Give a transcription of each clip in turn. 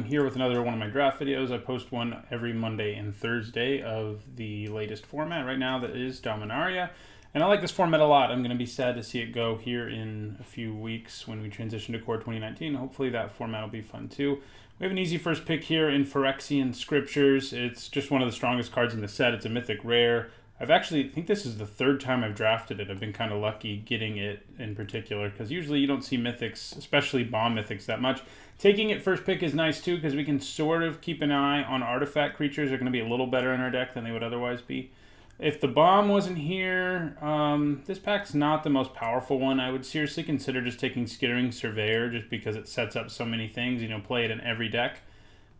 here with another one of my draft videos. I post one every Monday and Thursday of the latest format right now that is Dominaria. And I like this format a lot. I'm going to be sad to see it go here in a few weeks when we transition to Core 2019. Hopefully that format will be fun too. We have an easy first pick here in Phyrexian Scriptures. It's just one of the strongest cards in the set. It's a mythic rare. I think this is the third time I've drafted it. I've been kind of lucky getting it in particular because usually you don't see mythics, especially bomb mythics, that much. Taking it first pick is nice too because we can sort of keep an eye on artifact creatures. They're going to be a little better in our deck than they would otherwise be. If the bomb wasn't here, this pack's not the most powerful one. I would seriously consider just taking Skittering Surveyor just because it sets up so many things. You know, play it in every deck.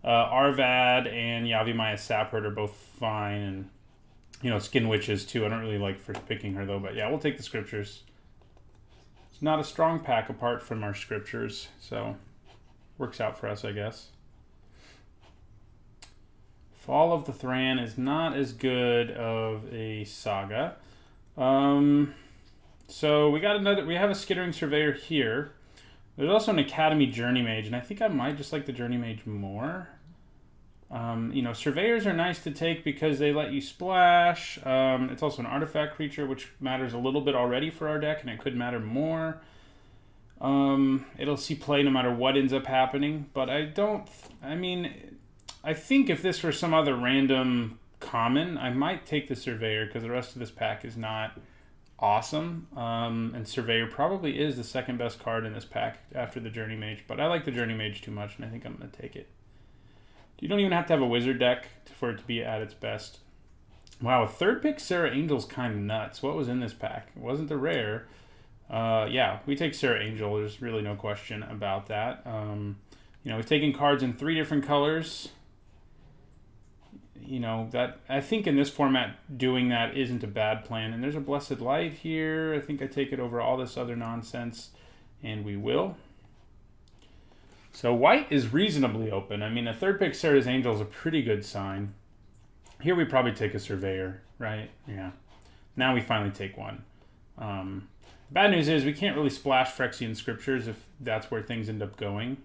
Arvad and Yavimaya Saphert are both fine, and you know, Skin Witches too. I don't really like first picking her though, but yeah, we'll take the Scriptures. It's not a strong pack apart from our Scriptures, so works out for us, I guess. Fall of the Thran is not as good of a saga. So we have a Skittering Surveyor here. There's also an Academy Journey Mage, and I think I might just like the Journey Mage more. You know, Surveyors are nice to take because they let you splash. It's also an artifact creature, which matters a little bit already for our deck, and it could matter more. It'll see play no matter what ends up happening, but I think if this were some other random common, I might take the Surveyor because the rest of this pack is not awesome. And Surveyor probably is the second best card in this pack after the Journey Mage, but I like the Journey Mage too much, and I think I'm going to take it. You don't even have to have a wizard deck for it to be at its best. Wow, a third pick Serra Angel's kind of nuts. What was in this pack? It wasn't the rare. Yeah, we take Serra Angel. There's really no question about that. You know, we've taken cards in 3 different colors. You know, that I think in this format doing that isn't a bad plan. And there's a Blessed Light here. I think I take it over all this other nonsense, and we will. So white is reasonably open. I mean, a third pick Serra's Angel is a pretty good sign. Here we probably take a Surveyor, right? Yeah. Now we finally take one. Bad news is we can't really splash Phyrexian Scriptures if that's where things end up going,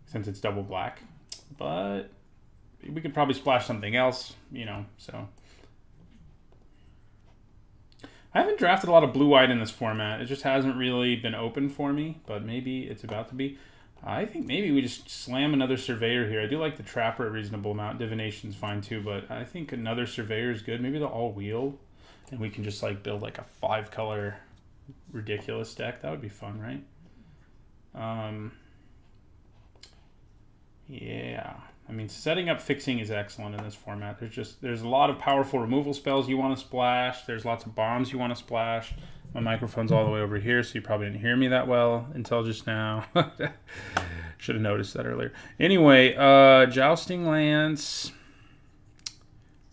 since it's double black. But we could probably splash something else, you know, so. I haven't drafted a lot of blue-white in this format. It just hasn't really been open for me, but maybe it's about to be. I think maybe we just slam another Surveyor here. I do like the Trapper a reasonable amount. Divination's fine too, but I think another Surveyor is good. Maybe they'll all wheel, and we can just like build like a 5-color ridiculous deck. That would be fun, right? Yeah. I mean, setting up fixing is excellent in this format. There's a lot of powerful removal spells you want to splash. There's lots of bombs you want to splash. My microphone's all the way over here, so you probably didn't hear me that well until just now. Should have noticed that earlier. Anyway, Jousting Lance.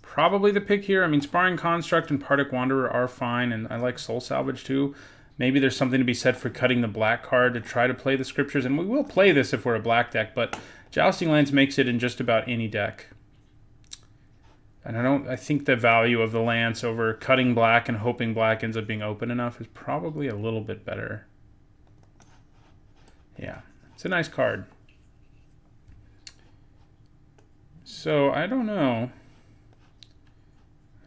Probably the pick here. I mean, Sparring Construct and Partick Wanderer are fine, and I like Soul Salvage too. Maybe there's something to be said for cutting the black card to try to play the Scriptures, and we will play this if we're a black deck, but Jousting Lance makes it in just about any deck. And I think the value of the Lance over cutting black and hoping black ends up being open enough is probably a little bit better. Yeah, it's a nice card. So I don't know.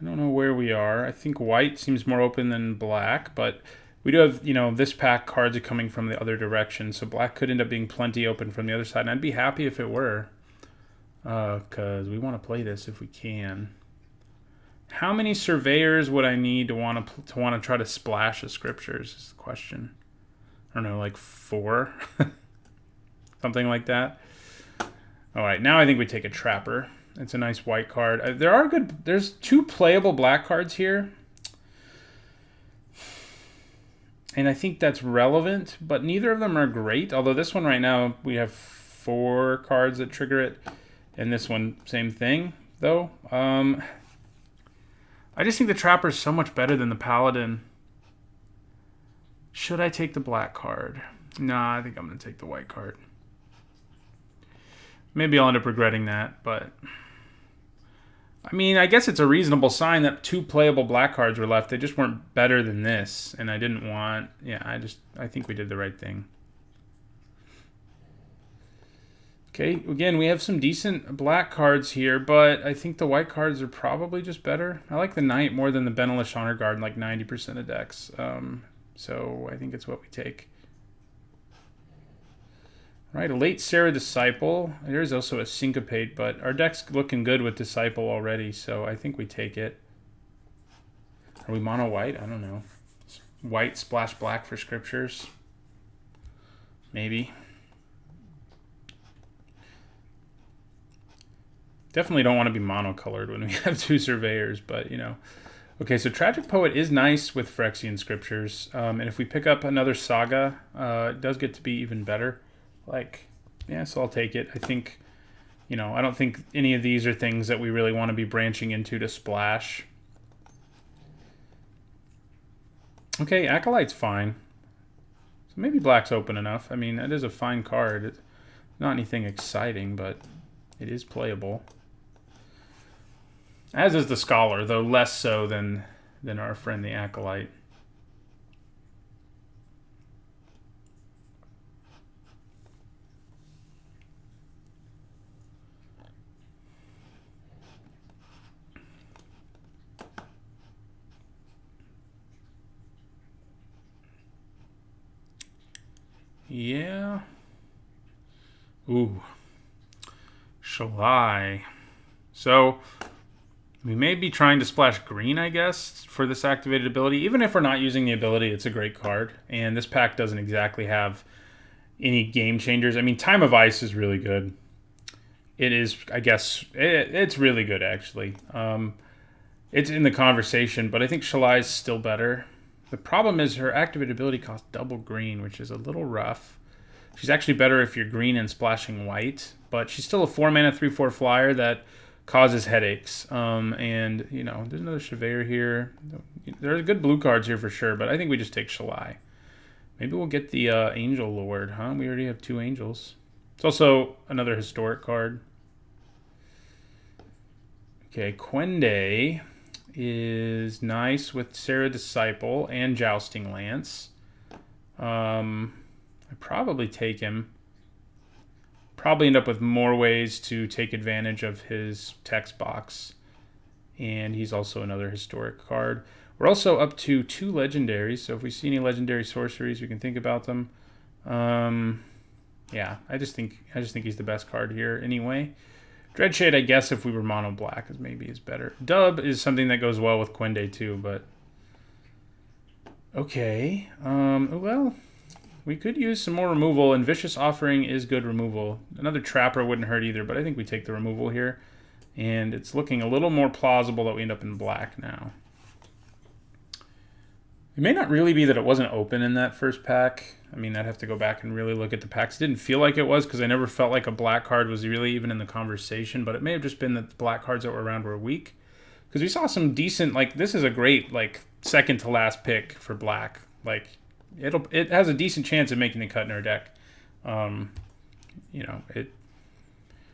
I don't know where we are. I think white seems more open than black, but we do have, you know, this pack cards are coming from the other direction, so black could end up being plenty open from the other side, and I'd be happy if it were, because we want to play this if we can. How many Surveyors would I need to want to try to splash the Scriptures is the question. I don't know, like 4? Something like that. All right, now I think we take a Trapper. It's a nice white card. There's 2 playable black cards here. And I think that's relevant, but neither of them are great. Although this one right now, we have 4 cards that trigger it. And this one, same thing, though. I just think the Trapper is so much better than the Paladin. Should I take the black card? Nah, I think I'm going to take the white card. Maybe I'll end up regretting that, but I mean, I guess it's a reasonable sign that 2 playable black cards were left. They just weren't better than this, and I didn't want... Yeah, I think we did the right thing. Okay, again, we have some decent black cards here, but I think the white cards are probably just better. I like the Knight more than the Benelish Honor Guard in like 90% of decks. So I think it's what we take. All right, a late Sarah Disciple. There's also a Syncopate, but our deck's looking good with Disciple already, so I think we take it. Are we mono white? I don't know. White splash black for Scriptures. Maybe. Definitely don't want to be monocolored when we have two Surveyors, but you know. Okay, so Tragic Poet is nice with Phyrexian Scriptures, and if we pick up another Saga, it does get to be even better. Like, yeah, so I'll take it. I think, you know, I don't think any of these are things that we really want to be branching into to splash. Okay, Acolyte's fine. So maybe black's open enough. I mean, that is a fine card. It's not anything exciting, but it is playable. As is the Scholar, though less so than our friend the Acolyte. Yeah. Ooh. Shalai. So we may be trying to splash green, I guess, for this activated ability. Even if we're not using the ability, it's a great card. And this pack doesn't exactly have any game changers. I mean, Time of Ice is really good. It is, I guess, it's really good, actually. It's in the conversation, but I think Shalai is still better. The problem is her activated ability costs double green, which is a little rough. She's actually better if you're green and splashing white, but she's still a 4-mana 3/4 flyer that causes headaches. And, you know, there's another Chevalier here. There are good blue cards here for sure, but I think we just take Shalai. Maybe we'll get the Angel Lord, huh? We already have 2 Angels. It's also another historic card. Okay, Quende is nice with Sarah Disciple and Jousting Lance. I'd probably take him. Probably end up with more ways to take advantage of his text box. And he's also another historic card. We're also up to 2 legendaries, so if we see any legendary sorceries, we can think about them. Yeah, I just think he's the best card here anyway. Dreadshade, I guess, if we were mono black, is better. Dub is something that goes well with Quende too, but okay. Well, we could use some more removal, and Vicious Offering is good removal. Another Trapper wouldn't hurt either, but I think we take the removal here, and it's looking a little more plausible that we end up in black now. It may not really be that it wasn't open in that first pack. I mean, I'd have to go back and really look at the packs. It didn't feel like it was because I never felt like a black card was really even in the conversation, but it may have just been that the black cards that were around were weak. Because we saw some decent, like, this is a great, like, second to last pick for black. Like, it has a decent chance of making the cut in our deck. You know,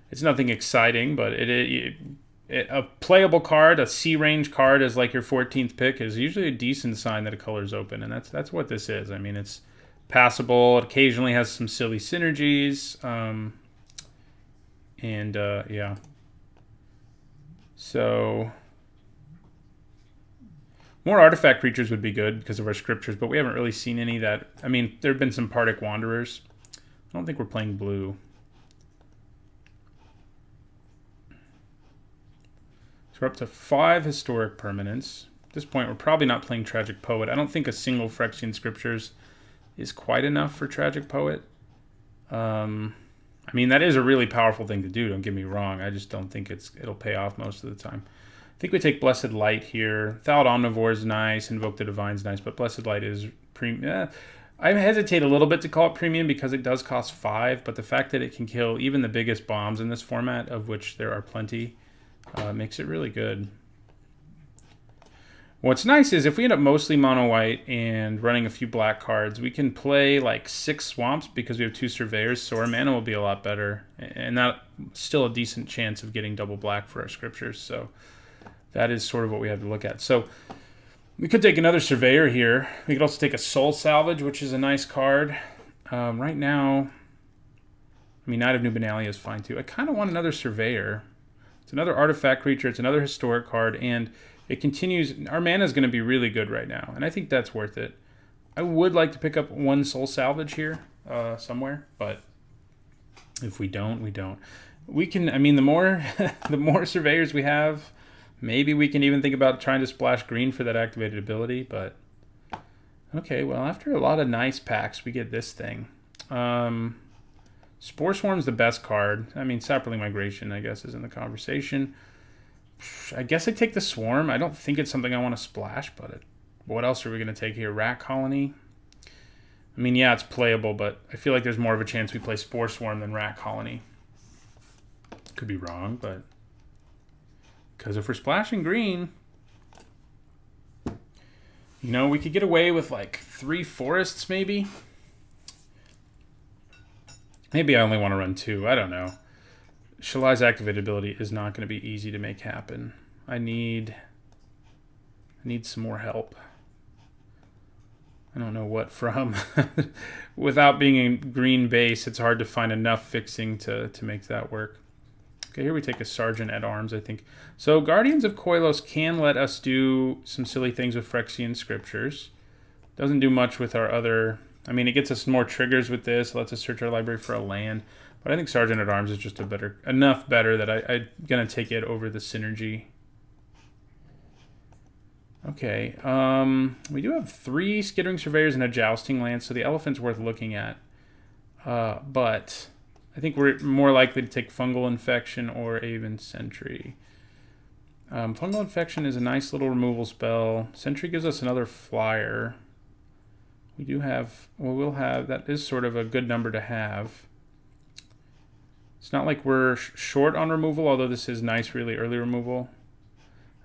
it's nothing exciting, but a playable card, a C-range card as like your 14th pick is usually a decent sign that a color's open, and that's what this is. I mean, it's passable. It occasionally has some silly synergies, yeah. So more artifact creatures would be good because of our Scriptures, but we haven't really seen any that. I mean, there have been some Pardic Wanderers. I don't think we're playing blue. We're up to 5 historic permanents. At this point, we're probably not playing Tragic Poet. I don't think a single Phyrexian Scriptures is quite enough for Tragic Poet. I mean, that is a really powerful thing to do, don't get me wrong. I just don't think it'll pay off most of the time. I think we take Blessed Light here. Thallid Omnivore is nice. Invoke the Divine's nice, but Blessed Light is premium. I hesitate a little bit to call it premium because it does cost 5, but the fact that it can kill even the biggest bombs in this format, of which there are plenty, makes it really good. What's nice is if we end up mostly mono white and running a few black cards, we can play like 6 swamps because we have 2 surveyors, so our mana will be a lot better, and that still a decent chance of getting double black for our Scriptures. So that is sort of what we have to look at. So we could take another surveyor here. We could also take a Soul Salvage, which is a nice card. Right now, I mean, Knight of Nubenalia is fine too. I kind of want another Surveyor. It's another artifact creature. It's another historic card, and it continues. Our mana is going to be really good right now, and I think that's worth it. I would like to pick up one Soul Salvage here somewhere, but if we don't, we don't. We can. I mean, the more the more Surveyors we have, maybe we can even think about trying to splash green for that activated ability. But okay, well, after a lot of nice packs, we get this thing. Spore Swarm's the best card. I mean, Saproling Migration, I guess, is in the conversation. I guess I take the Swarm. I don't think it's something I want to splash, but what else are we going to take here? Rat Colony? I mean, yeah, it's playable, but I feel like there's more of a chance we play Spore Swarm than Rat Colony. Could be wrong, but... because if we're splashing green... you know, we could get away with like 3 forests, maybe? Maybe I only want to run 2. I don't know. Shalai's activated ability is not going to be easy to make happen. I need some more help. I don't know what from. Without being in green base, it's hard to find enough fixing to make that work. Okay, here we take a Sergeant at Arms, I think. So Guardians of Koilos can let us do some silly things with Phyrexian Scriptures. Doesn't do much with our other... I mean, it gets us more triggers with this, lets us search our library for a land. But I think Sergeant at Arms is just enough better that I'm going to take it over the Synergy. Okay, we do have 3 Skittering Surveyors and a Jousting Lance, so the Elephant's worth looking at. But I think we're more likely to take Fungal Infection or Aven Sentry. Fungal Infection is a nice little removal spell. Sentry gives us another flyer. We do have, well, we'll have, that is sort of a good number to have. It's not like we're short on removal, although this is nice, really early removal.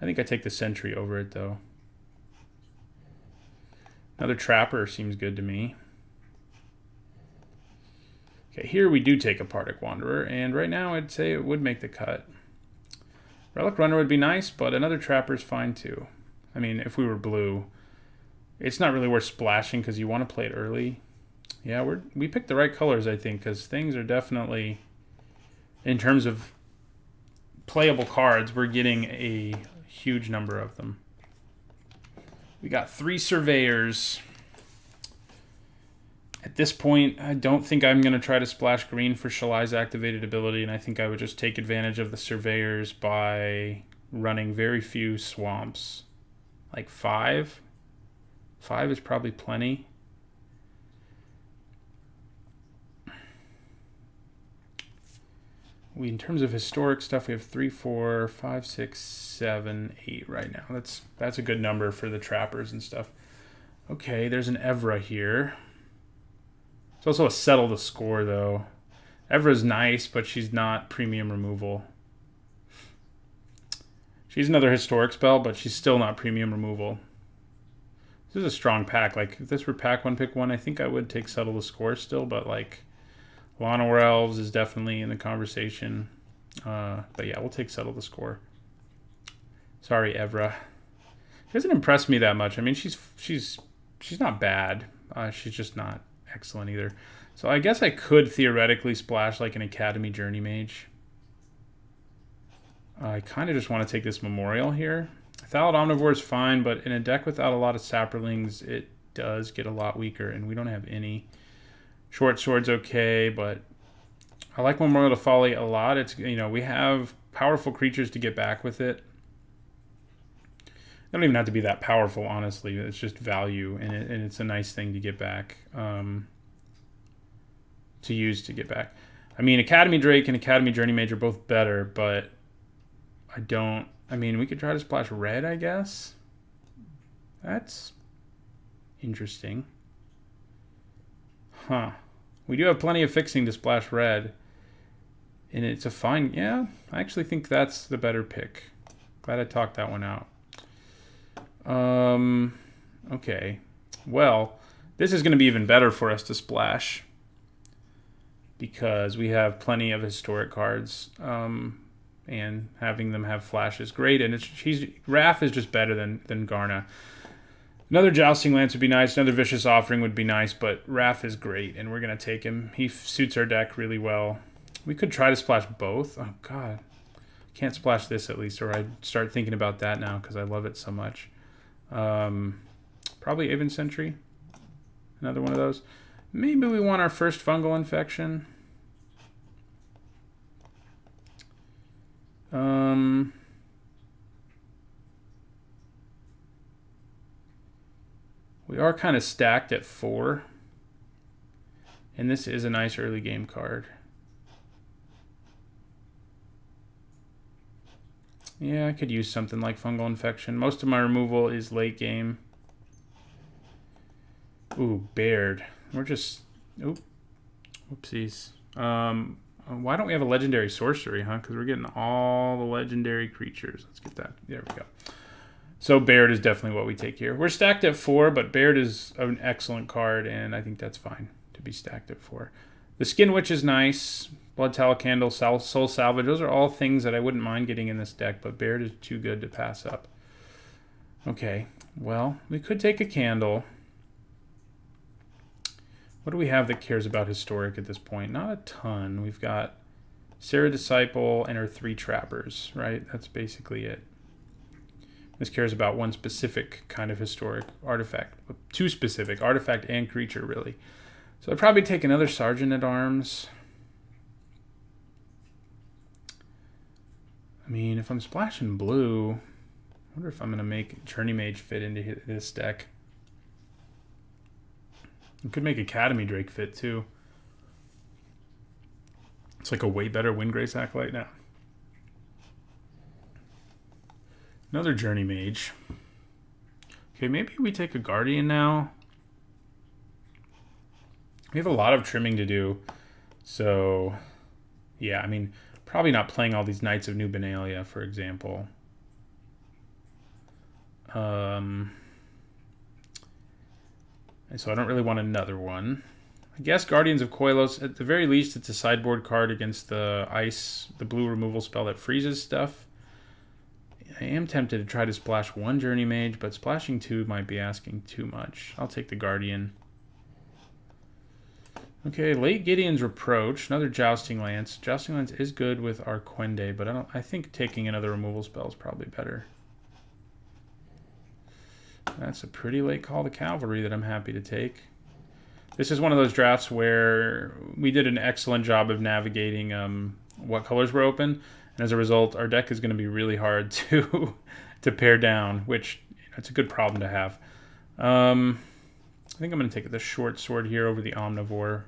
I think I take the Sentry over it, though. Another Trapper seems good to me. Okay, here we do take a Partick Wanderer, and right now I'd say it would make the cut. Relic Runner would be nice, but another Trapper is fine, too. I mean, if we were blue... it's not really worth splashing because you want to play it early. Yeah, we picked the right colors, I think, because things are definitely, in terms of playable cards, we're getting a huge number of them. We got 3 Surveyors. At this point, I don't think I'm going to try to splash green for Shalai's activated ability, and I think I would just take advantage of the Surveyors by running very few swamps. Like 5? 5 is probably plenty. In terms of historic stuff, we have 3, 4, 5, 6, 7, 8 right now. That's a good number for the trappers and stuff. Okay, there's an Evra here. It's also a Settle the Score, though. Evra's nice, but she's not premium removal. She's another historic spell, but she's still not premium removal. This is a strong pack. Like, if this were pack 1, pick 1, I think I would take Settle the Score still, but, like, Llanowar Elves is definitely in the conversation. But yeah, we'll take Settle the Score. Sorry, Evra. She doesn't impress me that much. I mean, she's not bad. She's just not excellent either. So I guess I could theoretically splash like an Academy Journey Mage. I kind of just want to take this Memorial here. Thallid Omnivore is fine, but in a deck without a lot of Saprolings, it does get a lot weaker, and we don't have any. Short Sword's okay, but I like Memorial to Folly a lot. It's, you know, we have powerful creatures to get back with it. They don't even have to be that powerful, honestly. It's just value, and it's a nice thing to get back, to use to get back. I mean, Academy Drake and Academy Journey Mage are both better, but I mean, we could try to splash red, I guess. That's interesting. Huh. We do have plenty of fixing to splash red. And it's a fine... yeah, I actually think that's the better pick. Glad I talked that one out. Okay. Well, this is going to be even better for us to splash. Because we have plenty of historic cards. And having them have flash is great. And Wrath is just better than Garna. Another Jousting Lance would be nice. Another Vicious Offering would be nice. But Wrath is great, and we're going to take him. He suits our deck really well. We could try to splash both. Oh, God. Can't splash this at least, or I'd start thinking about that now because I love it so much. Probably Aven Sentry. Another one of those. Maybe we want our first fungal infection. We are kind of stacked at 4. And this is a nice early game card. Yeah, I could use something like fungal infection. Most of my removal is late game. Ooh, Baird. We're just... Oop. Whoopsies. Why don't we have a legendary sorcery, huh? Because we're getting all the legendary creatures. Let's get that. There we go. So Baird is definitely what we take here. We're stacked at 4, but Baird is an excellent card, and I think that's fine to be stacked at 4. The Skin Witch is nice. Blood Tallow Candle, Soul Salvage. Those are all things that I wouldn't mind getting in this deck, but Baird is too good to pass up. Okay, well, we could take a Candle. What do we have that cares about Historic at this point? Not a ton. We've got Sarah Disciple and her 3 Trappers, right? That's basically it. This cares about one specific kind of Historic artifact. 2 specific, artifact and creature, really. So I'd probably take another Sergeant at Arms. I mean, if I'm splashing blue, I wonder if I'm going to make Journey Mage fit into this deck. I could make Academy Drake fit, too. It's like a way better Windgrace Acolyte now. Another Journey Mage. Okay, maybe we take a Guardian now. We have a lot of trimming to do. So, yeah, I mean, probably not playing all these Knights of New Benalia, for example. And so I don't really want another one. I guess Guardians of Koilos, at the very least, it's a sideboard card against the ice, the blue removal spell that freezes stuff. I am tempted to try to splash 1 Journey Mage, but splashing 2 might be asking too much. I'll take the Guardian. Okay, late Gideon's Reproach, another Jousting Lance. Jousting Lance is good with our Quende, but I think taking another removal spell is probably better. That's a pretty late call to Cavalry that I'm happy to take. This is one of those drafts where we did an excellent job of navigating what colors were open, and as a result, our deck is going to be really hard to pare down, which it's a good problem to have. I think I'm going to take the short sword here over the Omnivore.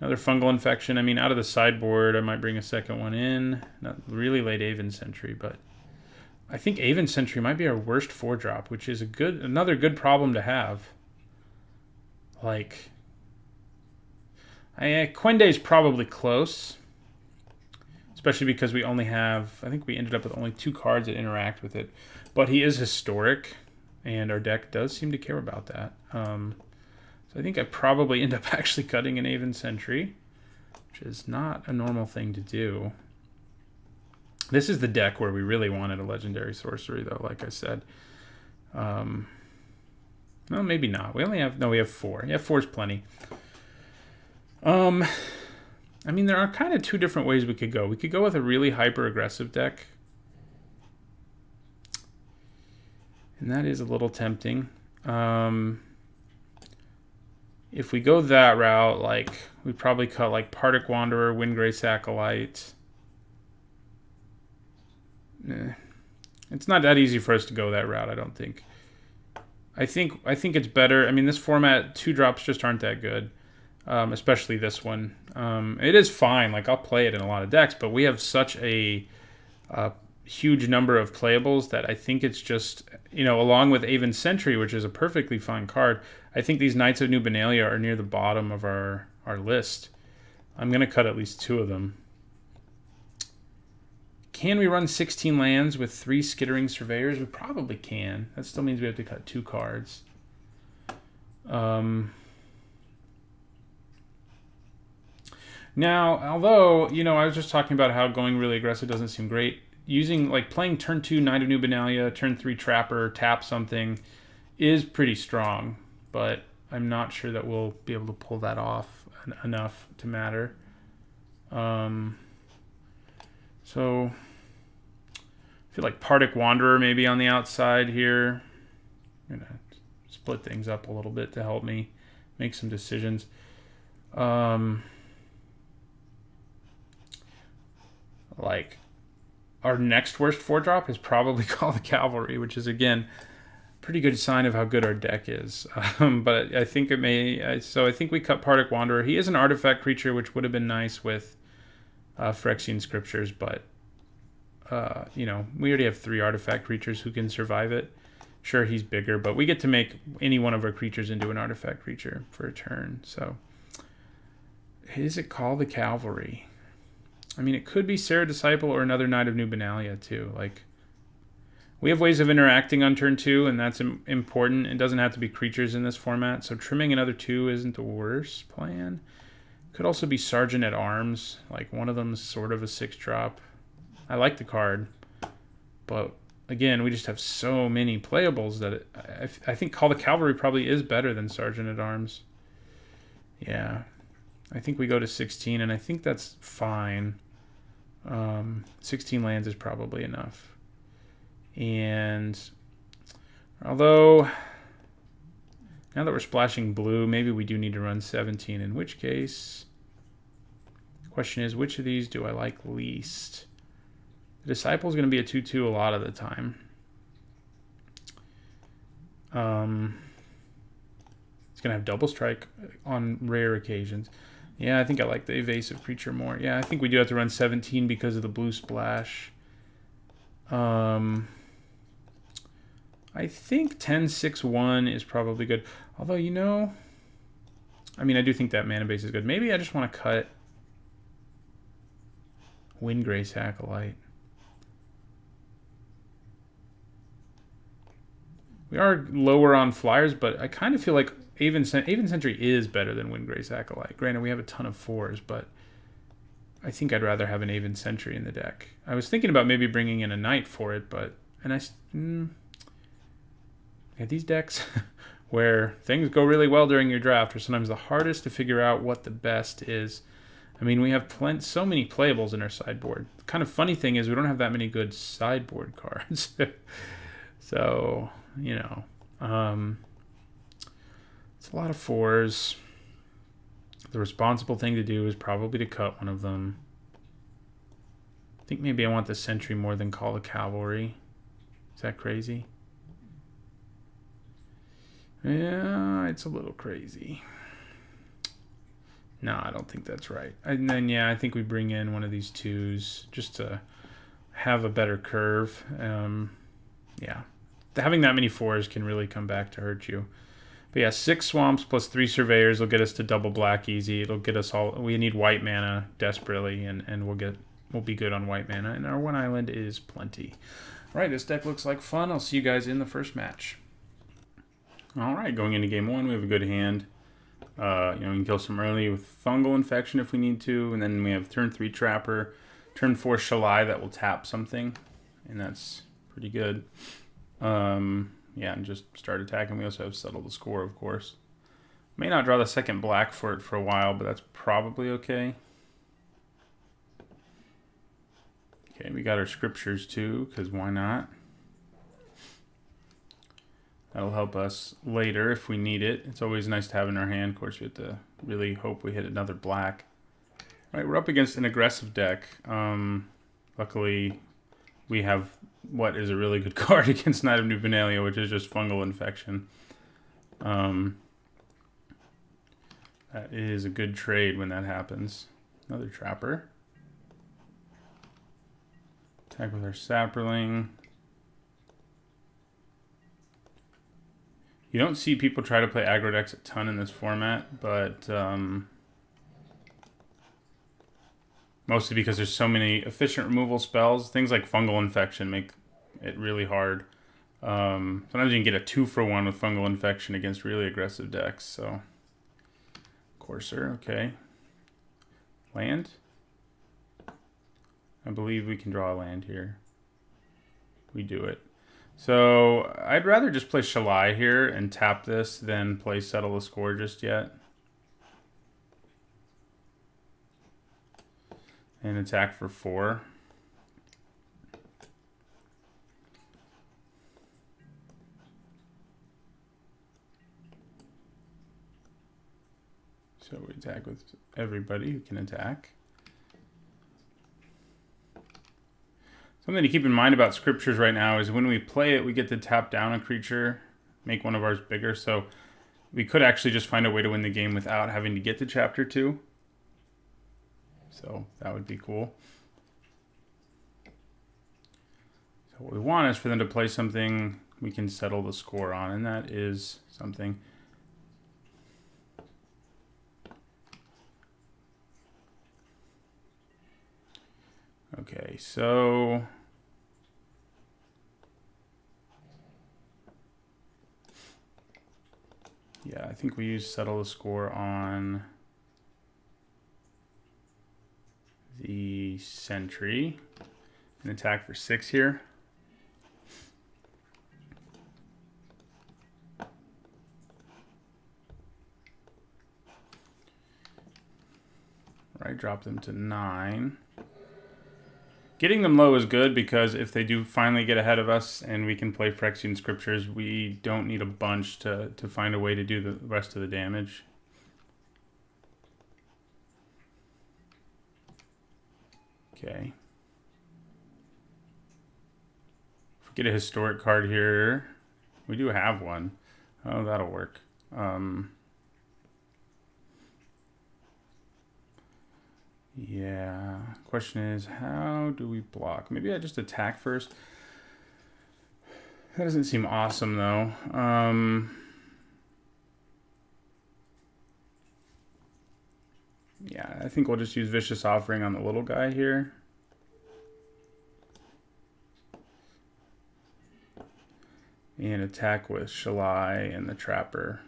Another fungal infection. I mean, out of the sideboard, I might bring a second one in. Not really late Aven Sentry, but I think Aven Sentry might be our worst 4-drop, which is another good problem to have. Like, Quende is probably close, especially because we only have, I think we ended up with only 2 cards that interact with it. But he is historic, and our deck does seem to care about that. So I think I probably end up actually cutting an Aven Sentry, which is not a normal thing to do. This is the deck where we really wanted a legendary sorcery, though, like I said. No, maybe not. We have 4. Yeah, 4 is plenty. I mean, there are kind of 2 different ways we could go. We could go with a really hyper-aggressive deck. And that is a little tempting. If we go that route, like, we'd probably cut, like, Partick Wanderer, Windgrace Acolyte. It's not that easy for us to go that route, I don't think. I think it's better. I mean, this format, 2-drops just aren't that good, especially this one. It is fine. Like, I'll play it in a lot of decks, but we have such a huge number of playables that I think it's just, along with Aven Sentry, which is a perfectly fine card, I think these Knights of New Benalia are near the bottom of our list. I'm going to cut at least 2 of them. Can we run 16 lands with 3 Skittering Surveyors? We probably can. That still means we have to cut 2 cards. Now, although, I was just talking about how going really aggressive doesn't seem great, playing turn 2 Knight of New Benalia, turn 3 Trapper, tap something is pretty strong, but I'm not sure that we'll be able to pull that off enough to matter. So I feel like Partick Wanderer maybe on the outside here. I'm going to split things up a little bit to help me make some decisions. Like our next worst 4-drop is probably Call the Cavalry, which is, again, pretty good sign of how good our deck is. But I think it may... So I think we cut Partick Wanderer. He is an artifact creature, which would have been nice with Phyrexian Scriptures, but, you know, we already have 3 artifact creatures who can survive it. Sure, he's bigger, but we get to make any one of our creatures into an artifact creature for a turn. So, is it Call the Cavalry? I mean, it could be Serra Disciple or another Knight of New Benalia, too. Like, we have ways of interacting on turn 2, and that's important. It doesn't have to be creatures in this format, so trimming another 2 isn't the worst plan. Could also be Sergeant at Arms. Like, one of them is sort of a 6-drop. I like the card, but... Again, we just have so many playables that I think Call the Cavalry probably is better than Sergeant at Arms. Yeah. I think we go to 16, and I think that's fine. 16 lands is probably enough. And although, now that we're splashing blue, maybe we do need to run 17, in which case, the question is, which of these do I like least? The Disciple is going to be a 2/2 a lot of the time. It's going to have double strike on rare occasions. Yeah, I think I like the evasive creature more. Yeah, I think we do have to run 17 because of the blue splash. I think 10/6/1 is probably good. Although, you know, I mean, I do think that mana base is good. Maybe I just want to cut Windgrace Acolyte. We are lower on flyers, but I kind of feel like Aven Sentry is better than Windgrace Acolyte. Granted, we have a ton of 4s, but I think I'd rather have an Aven Sentry in the deck. I was thinking about maybe bringing in a Knight for it, but... Yeah, these decks where things go really well during your draft are sometimes the hardest to figure out what the best is. I mean, we have so many playables in our sideboard. The kind of funny thing is we don't have that many good sideboard cards. So... You know, it's a lot of 4s. The responsible thing to do is probably to cut one of them. I think maybe I want the Sentry more than Call the Cavalry. Is that crazy? Yeah, it's a little crazy. No, I don't think that's right. And then, yeah, I think we bring in one of these 2s just to have a better curve. Yeah. Having that many 4s can really come back to hurt you. But yeah, 6 swamps plus 3 surveyors will get us to double black easy. It'll get us all... We need white mana desperately, and we'll be good on white mana. And our 1 island is plenty. All right, this deck looks like fun. I'll see you guys in the first match. All right, going into game 1, we have a good hand. You know, we can kill some early with fungal infection if we need to, and then we have turn 3 Trapper, turn 4 Shalai that will tap something, and that's pretty good. Yeah, and just start attacking. We also have Settle the Score, of course. May not draw the second black for it for a while, but that's probably okay. Okay, we got our Scriptures too, because why not? That'll help us later if we need it. It's always nice to have in our hand. Of course, we have to really hope we hit another black. All right, we're up against an aggressive deck. Luckily, we have what is a really good card against Knight of New Benalia, which is just Fungal Infection. That is a good trade when that happens. Another Trapper. Attack with our Sapperling. You don't see people try to play aggro decks a ton in this format, but mostly because there's so many efficient removal spells. Things like Fungal Infection make it really hard. Sometimes you can get a 2-for-1 with Fungal Infection against really aggressive decks. So, Courser, okay. Land? I believe we can draw a land here. We do it. So, I'd rather just play Shalai here and tap this than play Settle the Score just yet. and attack for 4. So we attack with everybody who can attack. Something to keep in mind about scriptures right now is when we play it, we get to tap down a creature, make one of ours bigger. So we could actually just find a way to win the game without having to get to chapter 2. So that would be cool. So what we want is for them to play something we can settle the score on, and that is something. Okay, so yeah, I think we use settle the score on the sentry and attack for 6 here. Right, drop them to 9. Getting them low is good because if they do finally get ahead of us and we can play Phyrexian Scriptures, we don't need a bunch to find a way to do the rest of the damage. Okay. If we get a historic card here, we do have one. Oh, that'll work. Yeah, question is, how do we block? Maybe I just attack first. That doesn't seem awesome, though. Yeah, I think we'll just use Vicious Offering on the little guy here. And attack with Shalai and the Trapper.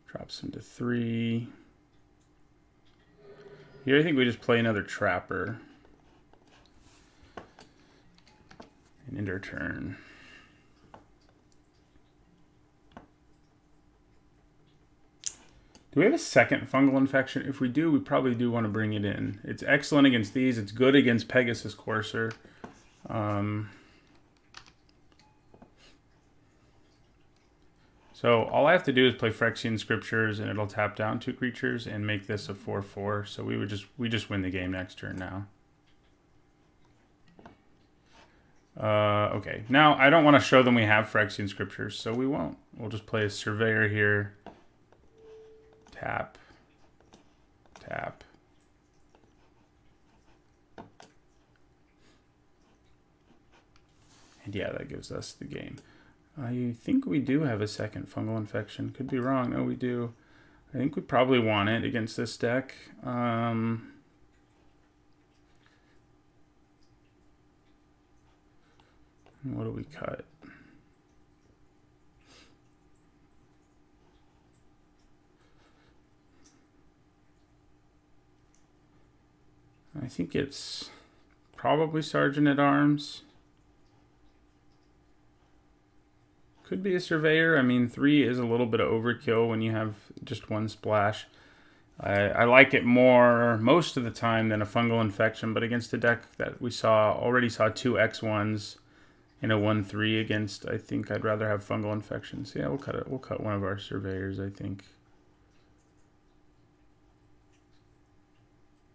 Drops him to 3. Here I think we just play another Trapper. And end our turn. Do we have a second fungal infection? If we do, we probably do want to bring it in. It's excellent against these. It's good against Pegasus Courser. So all I have to do is play Phyrexian Scriptures, and it'll tap down 2 creatures and make this a 4/4. So we just win the game next turn now. Okay, now I don't want to show them we have Phyrexian Scriptures, so we won't. We'll just play a Surveyor here. Tap. Tap. And yeah, that gives us the game. I think we do have a second fungal infection. Could be wrong. No, we do. I think we probably want it against this deck. What do we cut? I think it's probably Sergeant at Arms. Could be a Surveyor. I mean, 3 is a little bit of overkill when you have just 1 splash. I like it more most of the time than a fungal infection, but against a deck that we already saw 2 X1s and a 1/3 against, I think I'd rather have fungal infections. Yeah, we'll cut it. We'll cut one of our Surveyors, I think.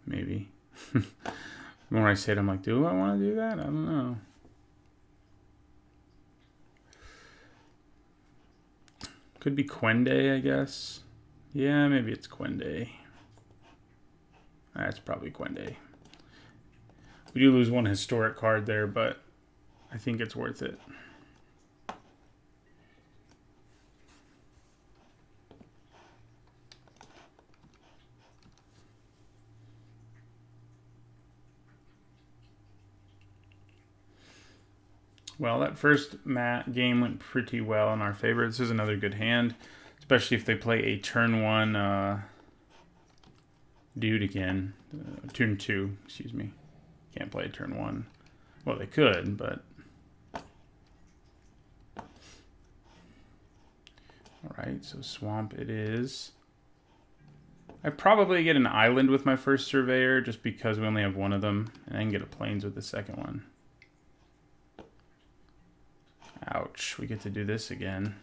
Maybe. The more I say it, I'm like, do I want to do that? I don't know. Could be Quende, I guess. Yeah, maybe it's Quende. That's probably Quende. We do lose 1 historic card there, but I think it's worth it. Well, that first game went pretty well in our favor. This is another good hand, especially if they play a turn 1 dude again. Turn 2, excuse me. Can't play a turn 1. Well, they could, but... All right, so swamp it is. I probably get an island with my first surveyor just because we only have one of them, and I can get a plains with the second one. Ouch, we get to do this again.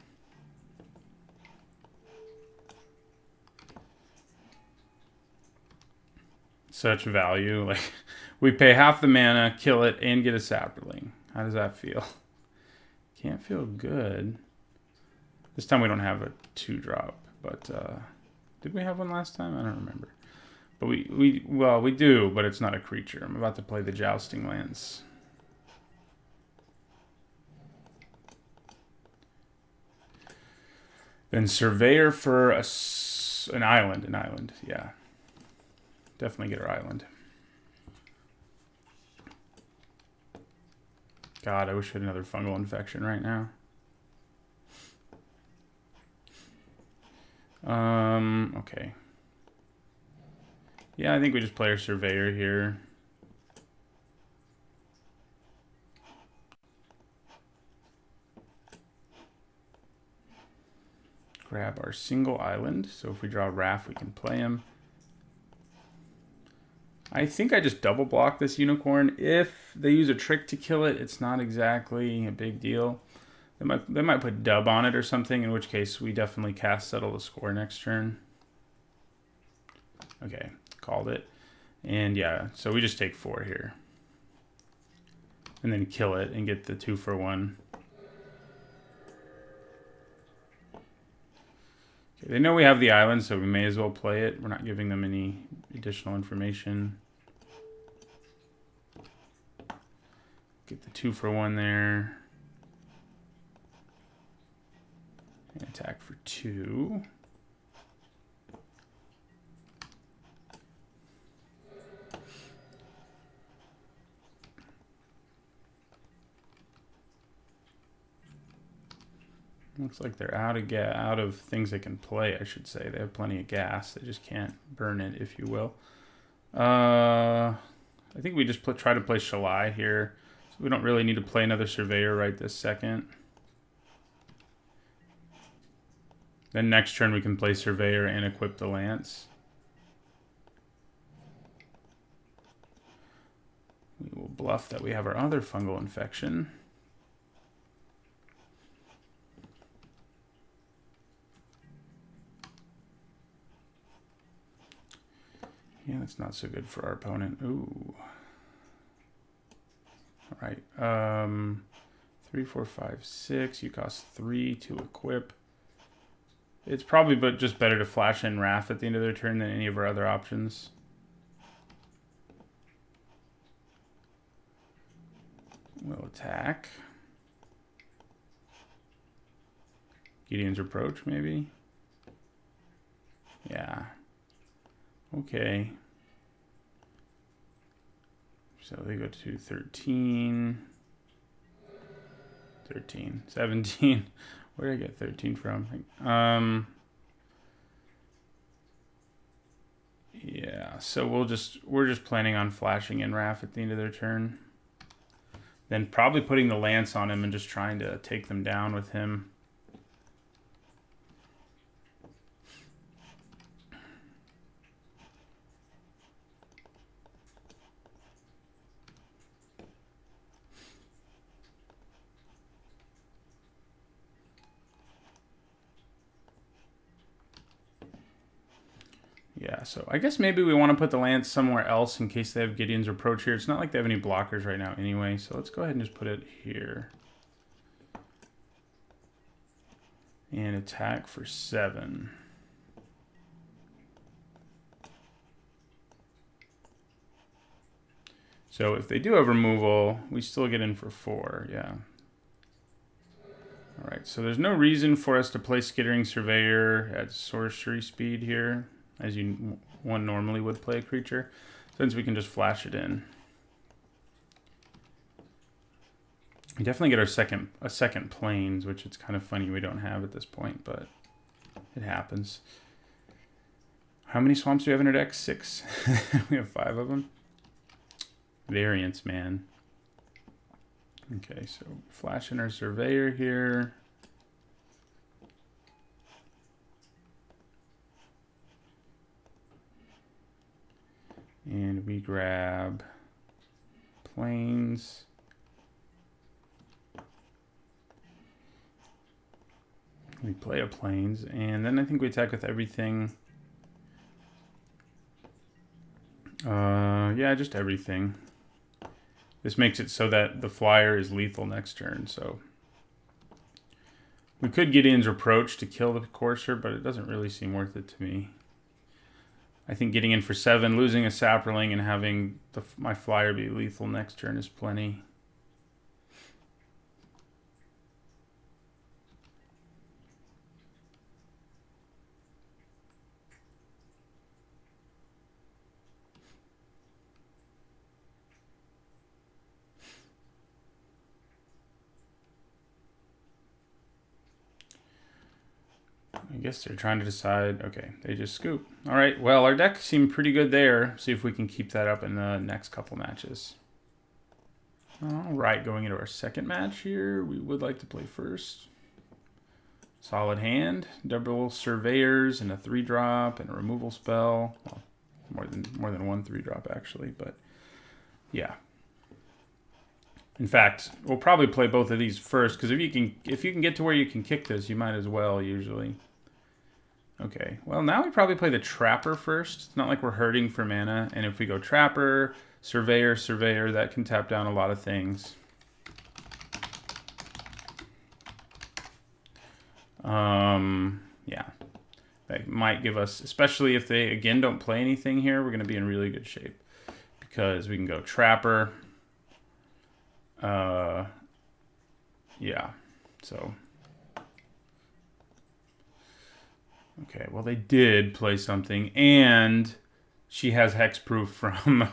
Such value. Like, we pay half the mana, kill it, and get a sapling. How does that feel? Can't feel good. This time we don't have a 2-drop, but did we have one last time? I don't remember. But we do, but it's not a creature. I'm about to play the Jousting Lance. Then Surveyor for an island, yeah. Definitely get our island. God, I wish we had another fungal infection right now. Okay. Yeah, I think we just play our Surveyor here. Grab our single island. So if we draw Wrath, we can play him. I think I just double block this unicorn. If they use a trick to kill it, it's not exactly a big deal. They might put dub on it or something, in which case we definitely cast Settle the Score next turn. Okay, called it. And yeah, so we just take 4 here. And then kill it and get the 2-for-1. Okay, they know we have the island, so we may as well play it. We're not giving them any additional information. Get the 2-for-1 there. And attack for 2. Looks like they're out of things they can play, I should say. They have plenty of gas. They just can't burn it, if you will. I think we just try to play Shalai here. So we don't really need to play another Surveyor right this second. Then next turn we can play Surveyor and equip the Lance. We will bluff that we have our other fungal infection. Yeah, that's not so good for our opponent. Ooh. All right. 3, 4, 5, 6. You cost 3 to equip. It's probably just better to flash in Wrath at the end of their turn than any of our other options. We'll attack. Gideon's Reproach, maybe? Yeah. Okay. So they go to 13. 13. 17. Where did I get 13 from? Yeah, so we're just planning on flashing in Wrath at the end of their turn. Then probably putting the Lance on him and just trying to take them down with him. Yeah, so I guess maybe we want to put the Lance somewhere else in case they have Gideon's Reproach here. It's not like they have any blockers right now anyway, so let's go ahead and just put it here. And attack for 7. So if they do have removal, we still get in for 4, yeah. All right, so there's no reason for us to play Skittering Surveyor at sorcery speed here, as one normally would play a creature, since we can just flash it in. We definitely get a second plains, which it's kind of funny we don't have at this point, but it happens. How many swamps do we have in our deck? 6. We have 5 of them. Variance, man. Okay, so flash in our Surveyor here. And we grab planes. We play a planes, and then I think we attack with everything. Yeah, just everything. This makes it so that the flyer is lethal next turn, so we could get In's Reproach to kill the Courser, but it doesn't really seem worth it to me. I think getting in for 7, losing a Sapperling, and having my flyer be lethal next turn is plenty. I guess they're trying to decide. Okay, they just scoop. All right, well, our deck seemed pretty good there. See if we can keep that up in the next couple matches. All right, going into our second match here, we would like to play first. Solid hand, double Surveyors and a 3-drop and a removal spell. Well, more than one 3-drop actually, but yeah. In fact, we'll probably play both of these first because if you can get to where you can kick this, you might as well usually. Okay, well now we probably play the Trapper first. It's not like we're hurting for mana, and if we go Trapper, Surveyor, Surveyor, that can tap down a lot of things. Yeah, that might give us, especially if they again don't play anything here, we're going to be in really good shape because we can go Trapper. Yeah, so. Okay, well they did play something, and she has hexproof from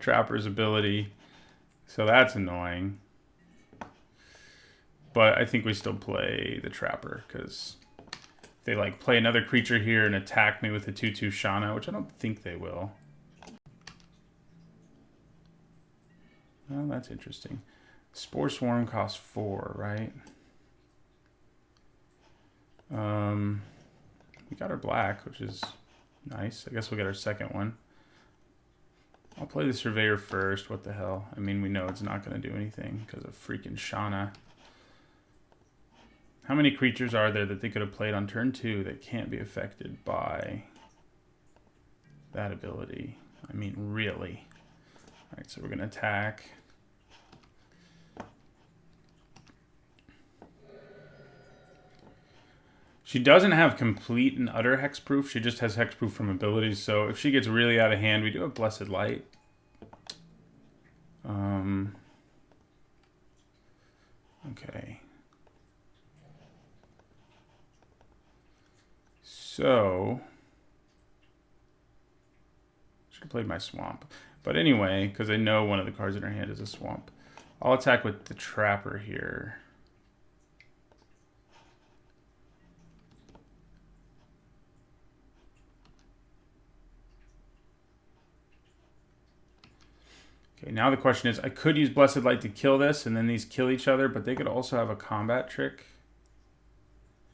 Trapper's ability, so that's annoying. But I think we still play the Trapper, because they like play another creature here and attack me with a 2/2 Shana, which I don't think they will. Well, that's interesting. Spore Swarm costs 4, right? We got our black, which is nice. I guess we'll get our second one. I'll play the Surveyor first. What the hell? I mean, we know it's not going to do anything because of freaking Shana. How many creatures are there that they could have played on turn 2 that can't be affected by that ability? I mean, really. All right, so we're going to attack. She doesn't have complete and utter hexproof. She just has hexproof from abilities. So if she gets really out of hand, we do have Blessed Light. Okay. So should have played my Swamp. But anyway, because I know one of the cards in her hand is a Swamp, I'll attack with the Trapper here. Okay, now the question is, I could use Blessed Light to kill this, and then these kill each other, but they could also have a combat trick.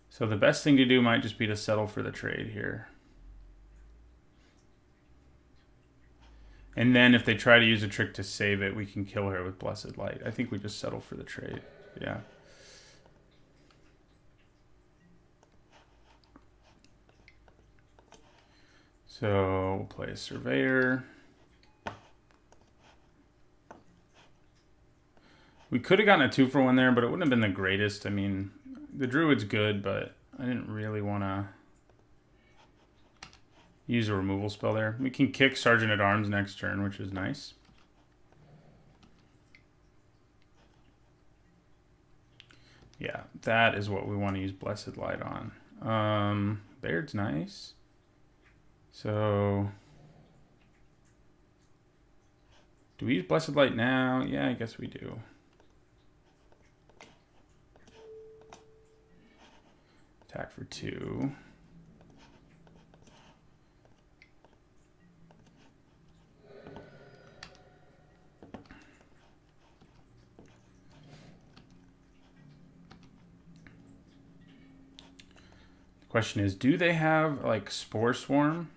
So the best thing to do might just be to settle for the trade here. And then if they try to use a trick to save it, we can kill her with Blessed Light. I think we just settle for the trade. Yeah. So we'll play a Surveyor. We could have gotten a 2-for-1 there, but it wouldn't have been the greatest. I mean, the Druid's good, but I didn't really want to use a removal spell there. We can kick Sergeant at Arms next turn, which is nice. Yeah, that is what we want to use Blessed Light on. Baird's nice. So do we use Blessed Light now? Yeah, I guess we do. Attack for 2. The question is, do they have like Spore Swarm?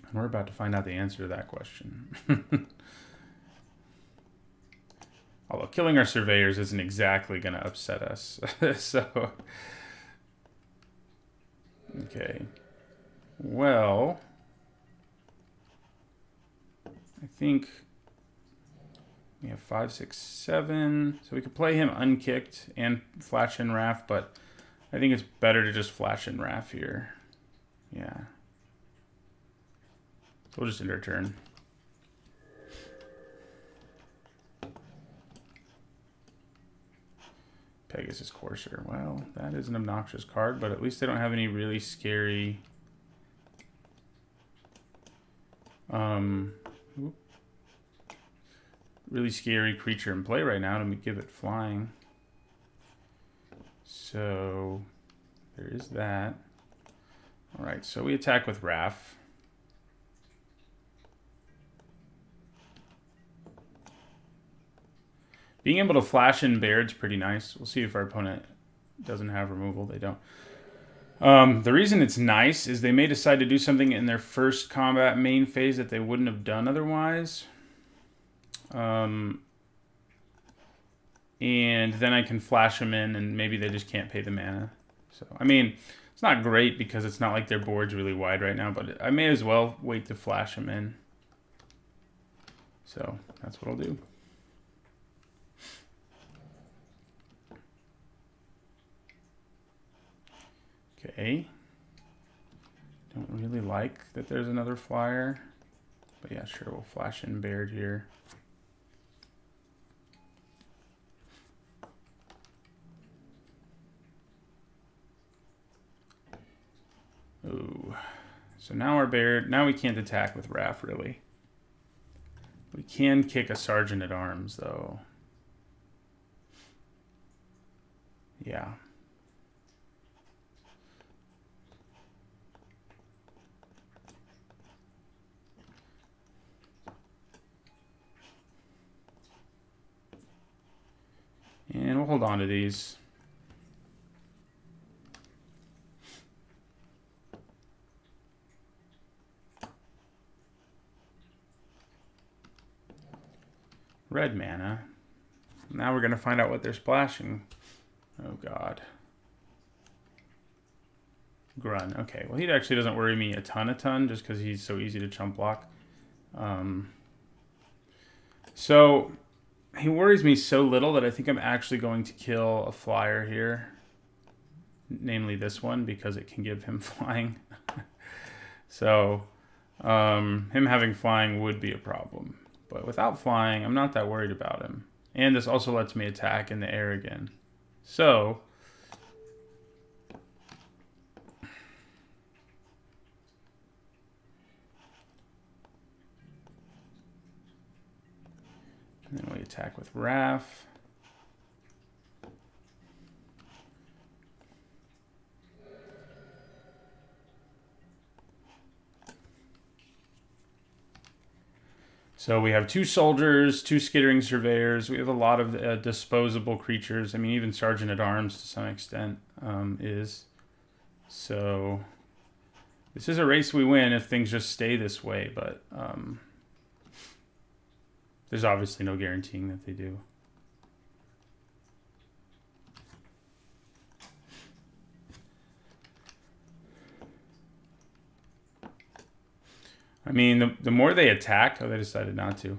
And we're about to find out the answer to that question. Although killing our surveyors isn't exactly going to upset us. So, okay. Well, I think we have 5, 6, 7. So we could play him unkicked and flash in Raff, but I think it's better to just flash in Raff here. Yeah. So we'll just end our turn. Pegasus Courser. Well, that is an obnoxious card, but at least they don't have any really scary... really scary creature in play right now to give it flying. So there is that. All right, so we attack with Raff. Being able to flash in Baird's pretty nice. We'll see if our opponent doesn't have removal. They don't. The reason it's nice is they may decide to do something in their first combat main phase that they wouldn't have done otherwise. And then I can flash them in, and maybe they just can't pay the mana. So, I mean, it's not great because it's not like their board's really wide right now, but I may as well wait to flash them in. So, that's what I'll do. Okay. Don't really like that there's another flyer. But yeah, sure, we'll flash in Baird here. Ooh. So now our Baird, now we can't attack with Raff, really. We can kick a Sergeant at Arms, though. Yeah. And we'll hold on to these. Red mana. Now we're going to find out what they're splashing. Oh, God. Grun. Okay, well, he actually doesn't worry me a ton, just because he's so easy to chump block. So he worries me so little that I think I'm actually going to kill a flyer here. Namely this one, because it can give him flying. So him having flying would be a problem. But without flying, I'm not that worried about him. And this also lets me attack in the air again. So and then we attack with Raff. So we have 2 soldiers, 2 skittering surveyors. We have a lot of disposable creatures. I mean, even Sergeant at Arms to some extent is. So this is a race we win if things just stay this way, but there's obviously no guaranteeing that they do. I mean, the more they attack... Oh, they decided not to.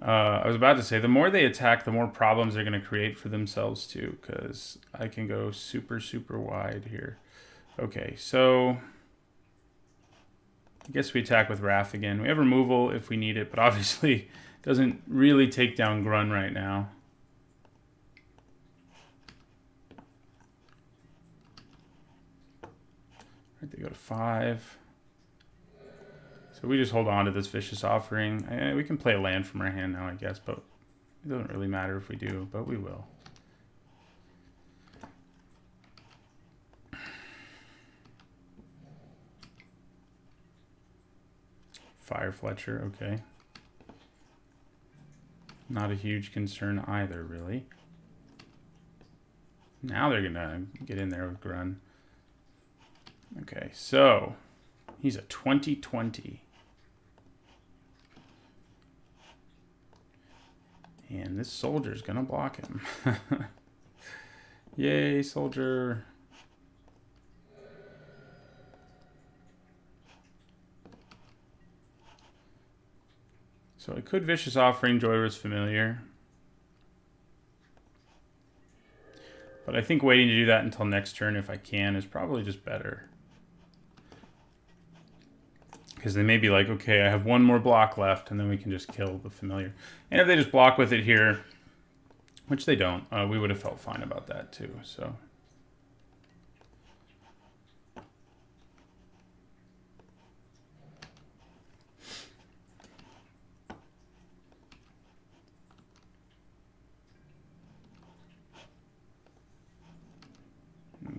I was about to say, the more they attack, the more problems they're going to create for themselves, too, because I can go super, super wide here. Okay, so I guess we attack with Wrath again. We have removal if we need it, but obviously it doesn't really take down Grun right now. Right, they go to 5. So we just hold on to this Vicious Offering. We can play a land from our hand now, I guess, but it doesn't really matter if we do, but we will. Fire Fletcher, okay. Not a huge concern either, really. Now they're gonna get in there with Grun. Okay, so he's a 20/20. And this soldier's gonna block him. Yay, soldier. So I could Vicious Offering Joyrus Familiar. But I think waiting to do that until next turn if I can is probably just better. Because they may be like, okay, I have one more block left, and then we can just kill the familiar. And if they just block with it here, which they don't, we would have felt fine about that too. So.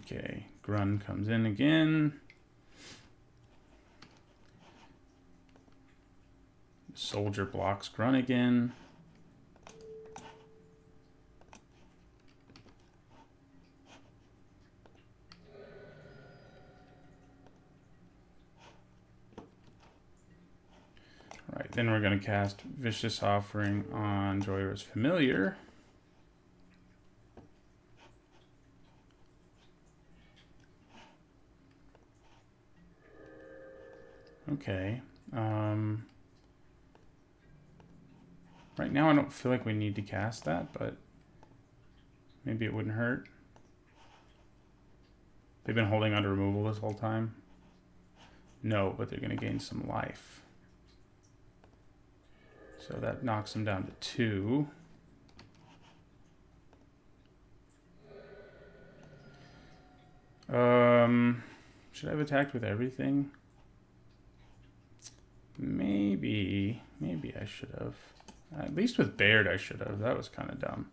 Okay, Grun comes in again. Soldier blocks Grun again. All right, then we're going to cast Vicious Offering on Joyrus Familiar. Okay. Right now I don't feel like we need to cast that, but maybe it wouldn't hurt. They've been holding on to removal this whole time. No, but they're going to gain some life. So that knocks them down to 2. Should I have attacked with everything? Maybe I should have. At least with Baird I should have. That was kind of dumb.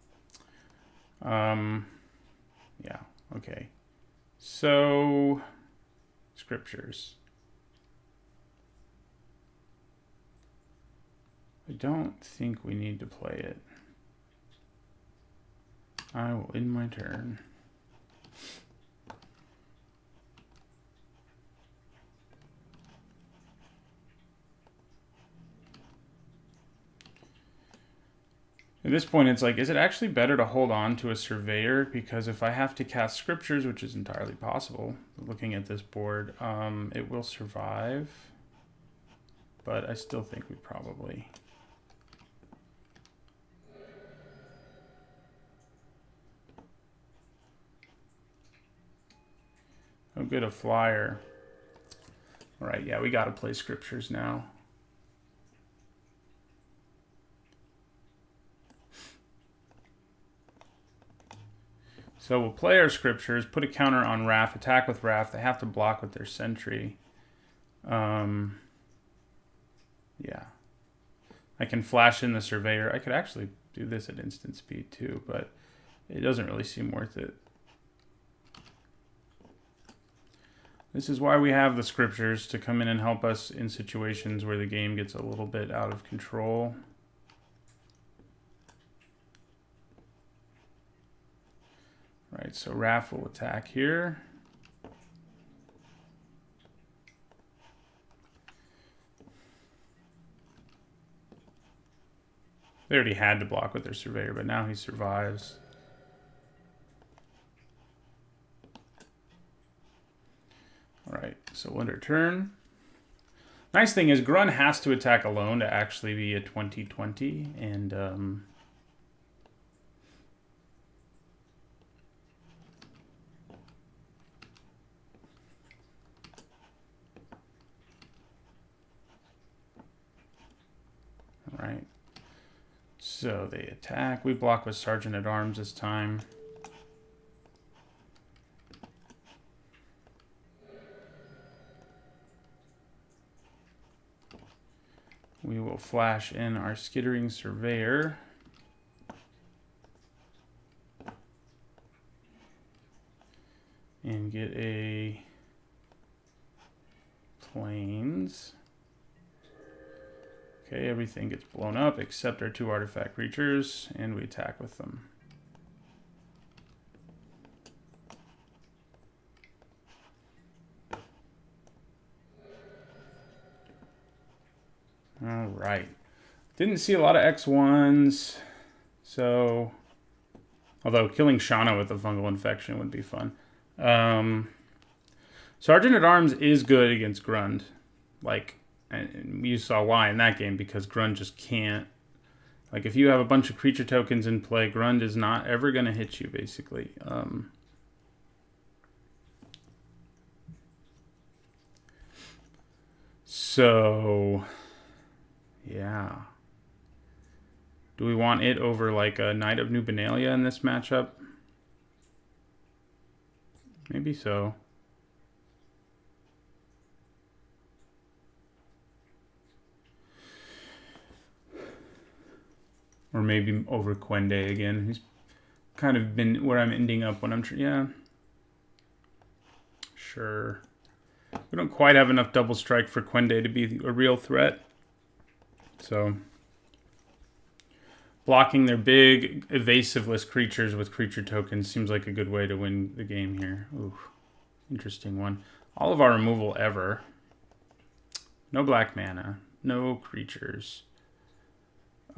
Yeah, okay. So, scriptures. I don't think we need to play it. I will end my turn. At this point, it's like, is it actually better to hold on to a Surveyor? Because if I have to cast Scriptures, which is entirely possible, looking at this board, it will survive. But I still think we probably... Oh, good, a flyer. All right, yeah, we got to play Scriptures now. So we'll play our Scriptures, put a counter on Wrath, attack with Wrath. They have to block with their Sentry. Yeah. I can flash in the Surveyor. I could actually do this at instant speed too, but it doesn't really seem worth it. This is why we have the Scriptures, to come in and help us in situations where the game gets a little bit out of control. Right, so Wrath will attack here. They already had to block with their Surveyor, but now he survives. All right, so we'll end our turn. Nice thing is Grun has to attack alone to actually be a 20/20, and right. So they attack. We block with Sergeant at Arms this time. We will flash in our Skittering Surveyor. And get a Plains. Okay, everything gets blown up except our 2 artifact creatures, and we attack with them. All right. Didn't see a lot of X1s. So, although killing Shauna with a fungal infection would be fun. Sergeant at Arms is good against Grund. Like, and you saw why in that game, because Grund just can't. Like, if you have a bunch of creature tokens in play, Grund is not ever going to hit you, basically. So, yeah. Do we want it over, like, a Knight of New Benalia in this matchup? Maybe so. Or maybe over Quende again. He's kind of been where I'm ending up when I'm... Yeah. Sure. We don't quite have enough double strike for Quende to be a real threat. So... blocking their big, evasiveless creatures with creature tokens seems like a good way to win the game here. Ooh, interesting one. All of our removal ever. No black mana. No creatures.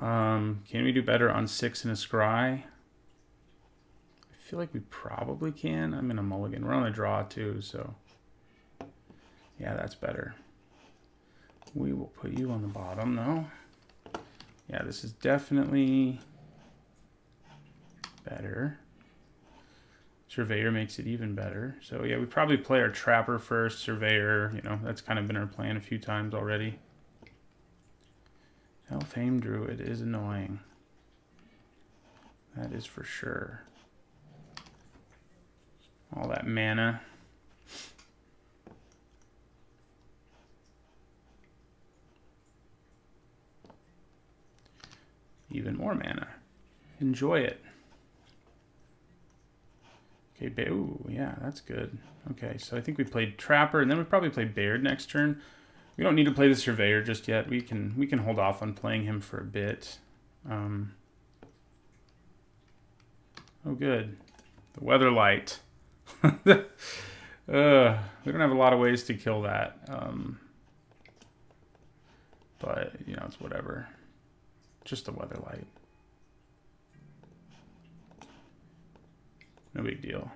Can we do better on 6 and a scry? I feel like we probably can. I'm in a mulligan. We're on a draw too, so... yeah, that's better. We will put you on the bottom, though. Yeah, this is definitely better. Surveyor makes it even better. So yeah, we probably play our Trapper first, Surveyor, you know, that's kind of been our plan a few times already. Hellfame Druid is annoying. That is for sure. All that mana. Even more mana. Enjoy it. Okay, ooh, yeah, that's good. Okay, so I think we played Trapper, and then we probably play Baird next turn. We don't need to play the Surveyor just yet. We can hold off on playing him for a bit. Oh, good. The Weatherlight. We don't have a lot of ways to kill that. But, you know, it's whatever. Just the Weatherlight. No big deal.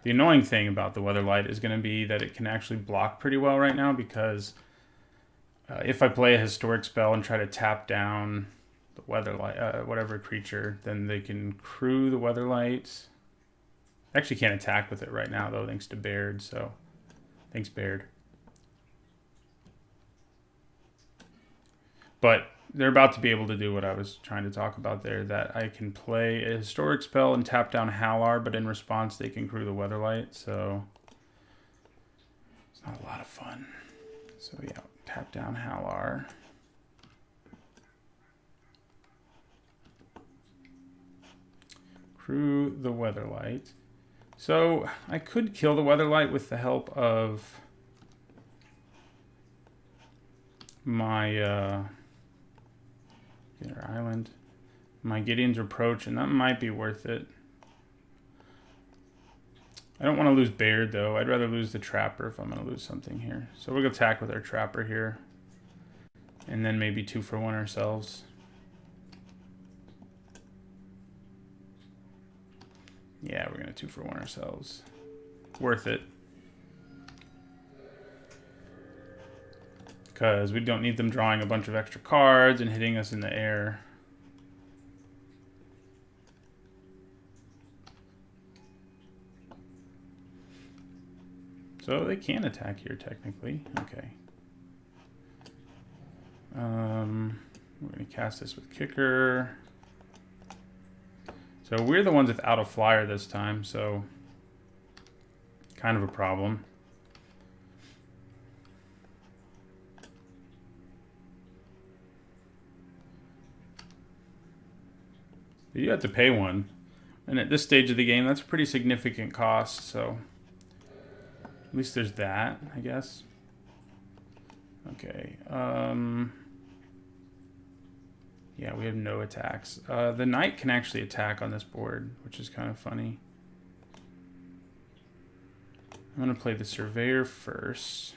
The annoying thing about the Weatherlight is going to be that it can actually block pretty well right now, because if I play a historic spell and try to tap down the Weatherlight, whatever creature, then they can crew the Weatherlight. Actually can't attack with it right now, though, thanks to Baird, so thanks, Baird. But they're about to be able to do what I was trying to talk about there, that I can play a historic spell and tap down Halar, but in response they can crew the Weatherlight, so it's not a lot of fun. So yeah, tap down Halar. Crew the Weatherlight. So I could kill the Weatherlight with the help of my... Island, my Gideon's Reproach, and that might be worth it. I don't want to lose Baird, though. I'd rather lose the Trapper if I'm going to lose something here. So we're going to attack with our Trapper here. And then maybe 2-for-1 ourselves. Yeah, we're going to 2-for-1 ourselves. Worth it. Because we don't need them drawing a bunch of extra cards and hitting us in the air. So they can attack here, technically. Okay. We're going to cast this with Kicker. So we're the ones without a flyer this time, so kind of a problem. You have to pay one. And at this stage of the game, that's a pretty significant cost, so at least there's that, I guess. Okay. Yeah, we have no attacks. The Knight can actually attack on this board, which is kind of funny. I'm going to play the Surveyor first.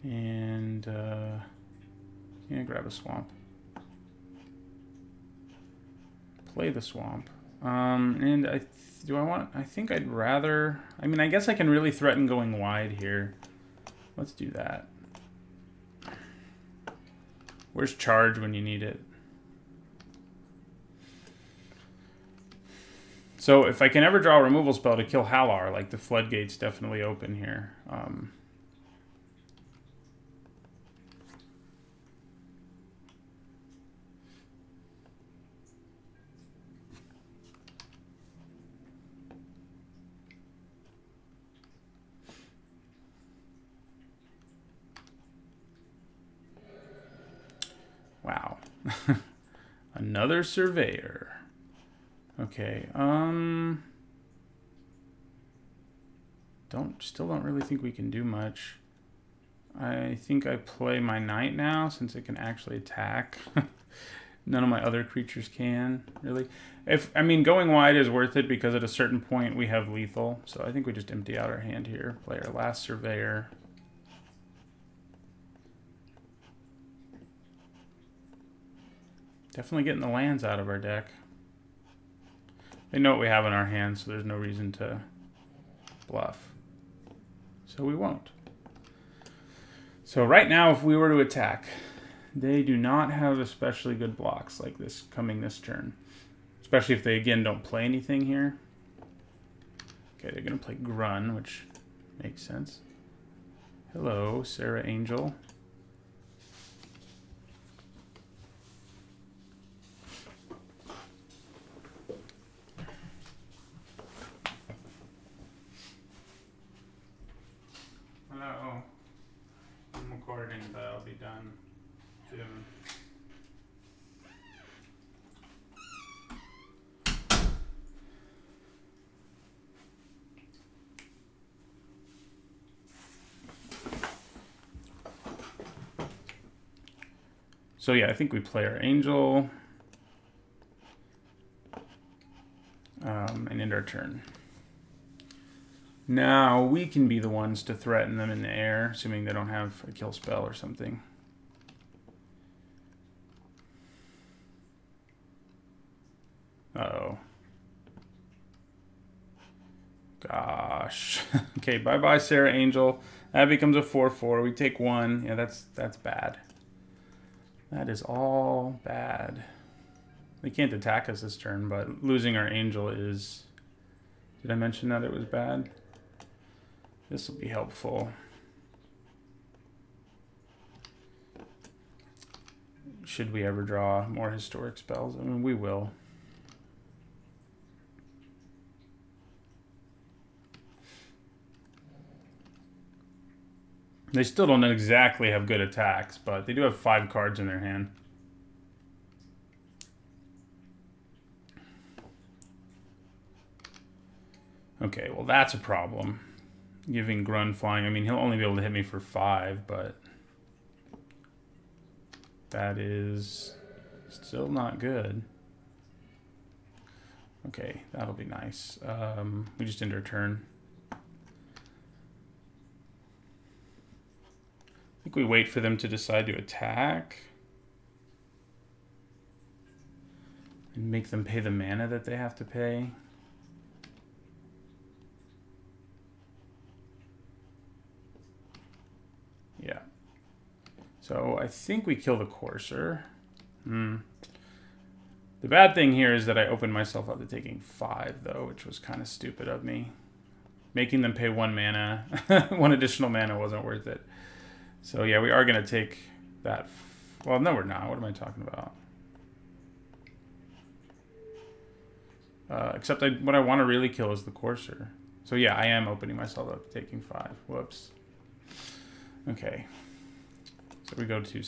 And yeah, grab a swamp. Play the swamp. And I think I'd rather... I mean, I guess I can really threaten going wide here. Let's do that. Where's charge when you need it? So if I can ever draw a removal spell to kill Halar, like the floodgate's definitely open here. Wow. Another surveyor. Okay. Still don't really think we can do much. I think I play my knight now since it can actually attack. None of my other creatures can, really. I mean, going wide is worth it because at a certain point we have lethal. So I think we just empty out our hand here. Play our last surveyor. Definitely getting the lands out of our deck. They know what we have in our hands, so there's no reason to bluff. So we won't. So right now, if we were to attack, they do not have especially good blocks like this coming this turn. Especially if they, again, don't play anything here. Okay, they're going to play Grun, which makes sense. Hello, Sarah Angel. Hello. I'm recording, but I'll be done soon. So yeah, I think we play our Angel and end our turn. Now we can be the ones to threaten them in the air, assuming they don't have a kill spell or something. Uh-oh. Gosh. Okay, bye-bye, Sarah Angel. That becomes a 4/4. We take 1. Yeah, that's bad. That is all bad. They can't attack us this turn, but losing our Angel is... Did I mention that it was bad? This will be helpful. Should we ever draw more historic spells? I mean, we will. They still don't exactly have good attacks, but they do have 5 cards in their hand. Okay, well that's a problem. Giving Grun flying. I mean, he'll only be able to hit me for 5, but that is still not good. Okay, that'll be nice. We just end our turn. I think we wait for them to decide to attack and make them pay the mana that they have to pay. Yeah. So I think we kill the Courser. The bad thing here is that I opened myself up to taking 5, though, which was kind of stupid of me. Making them pay 1 mana, 1 additional mana wasn't worth it. So yeah, we are going to take that. Well, no, we're not. What am I talking about? Except what I want to really kill is the Courser. So yeah, I am opening myself up to taking 5. Whoops. Okay, so we go to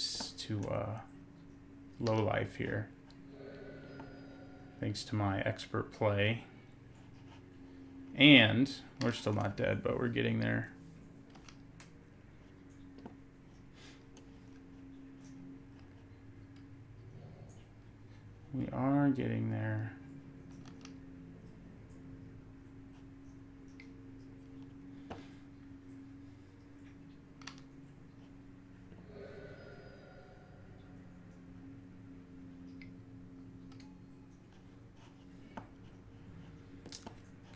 low life here, thanks to my expert play, and we're still not dead, but we're getting there. We are getting there.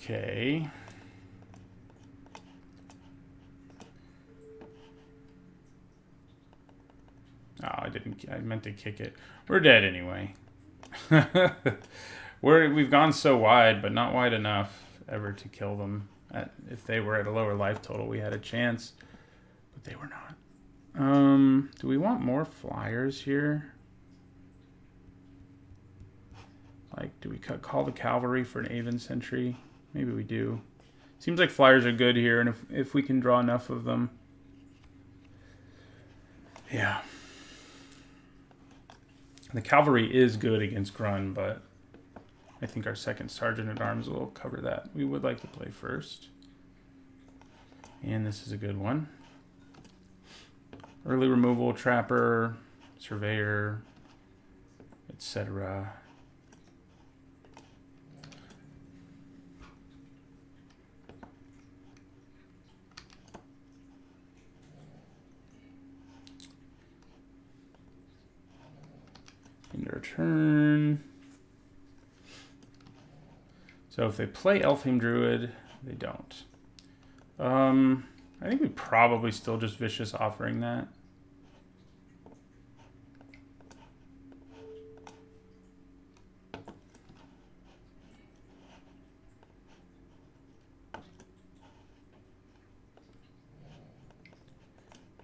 Okay. Oh, I meant to kick it. We're dead anyway. We've gone so wide, but not wide enough ever to kill them. If they were at a lower life total, we had a chance, but they were not. Do we want more flyers here? Like, do we call the cavalry for an Aven sentry? Maybe we do. Seems like flyers are good here, and if we can draw enough of them. Yeah. The cavalry is good against Grun, but I think our second sergeant at arms will cover that. We would like to play first. And this is a good one. Early removal, trapper, surveyor, etc. End our turn. So if they play Elfheim Druid, they don't. I think we probably still just Vicious Offering that.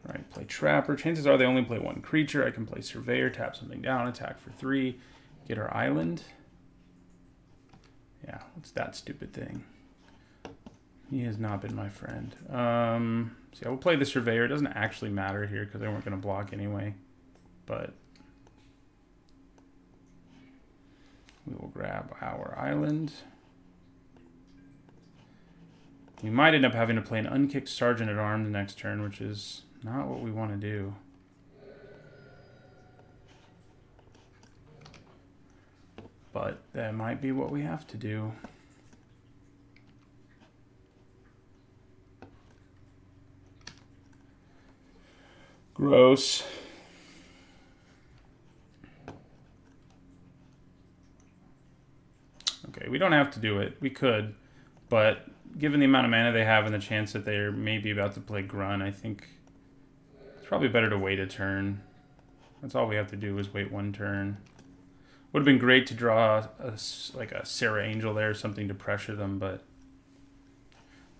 All right, play Trapper. Chances are they only play one creature. I can play Surveyor, tap something down, attack for 3, get our island. Yeah, what's that stupid thing? He has not been my friend. So yeah, we'll play the Surveyor. It doesn't actually matter here because they weren't going to block anyway. But we will grab our island. We might end up having to play an unkicked Sergeant at Arms next turn, which is not what we want to do. But that might be what we have to do. Gross. Okay, we don't have to do it. We could, but given the amount of mana they have and the chance that they're maybe about to play Grun, I think it's probably better to wait a turn. That's all we have to do is wait one turn. Would have been great to draw like a Sarah Angel there or something to pressure them, but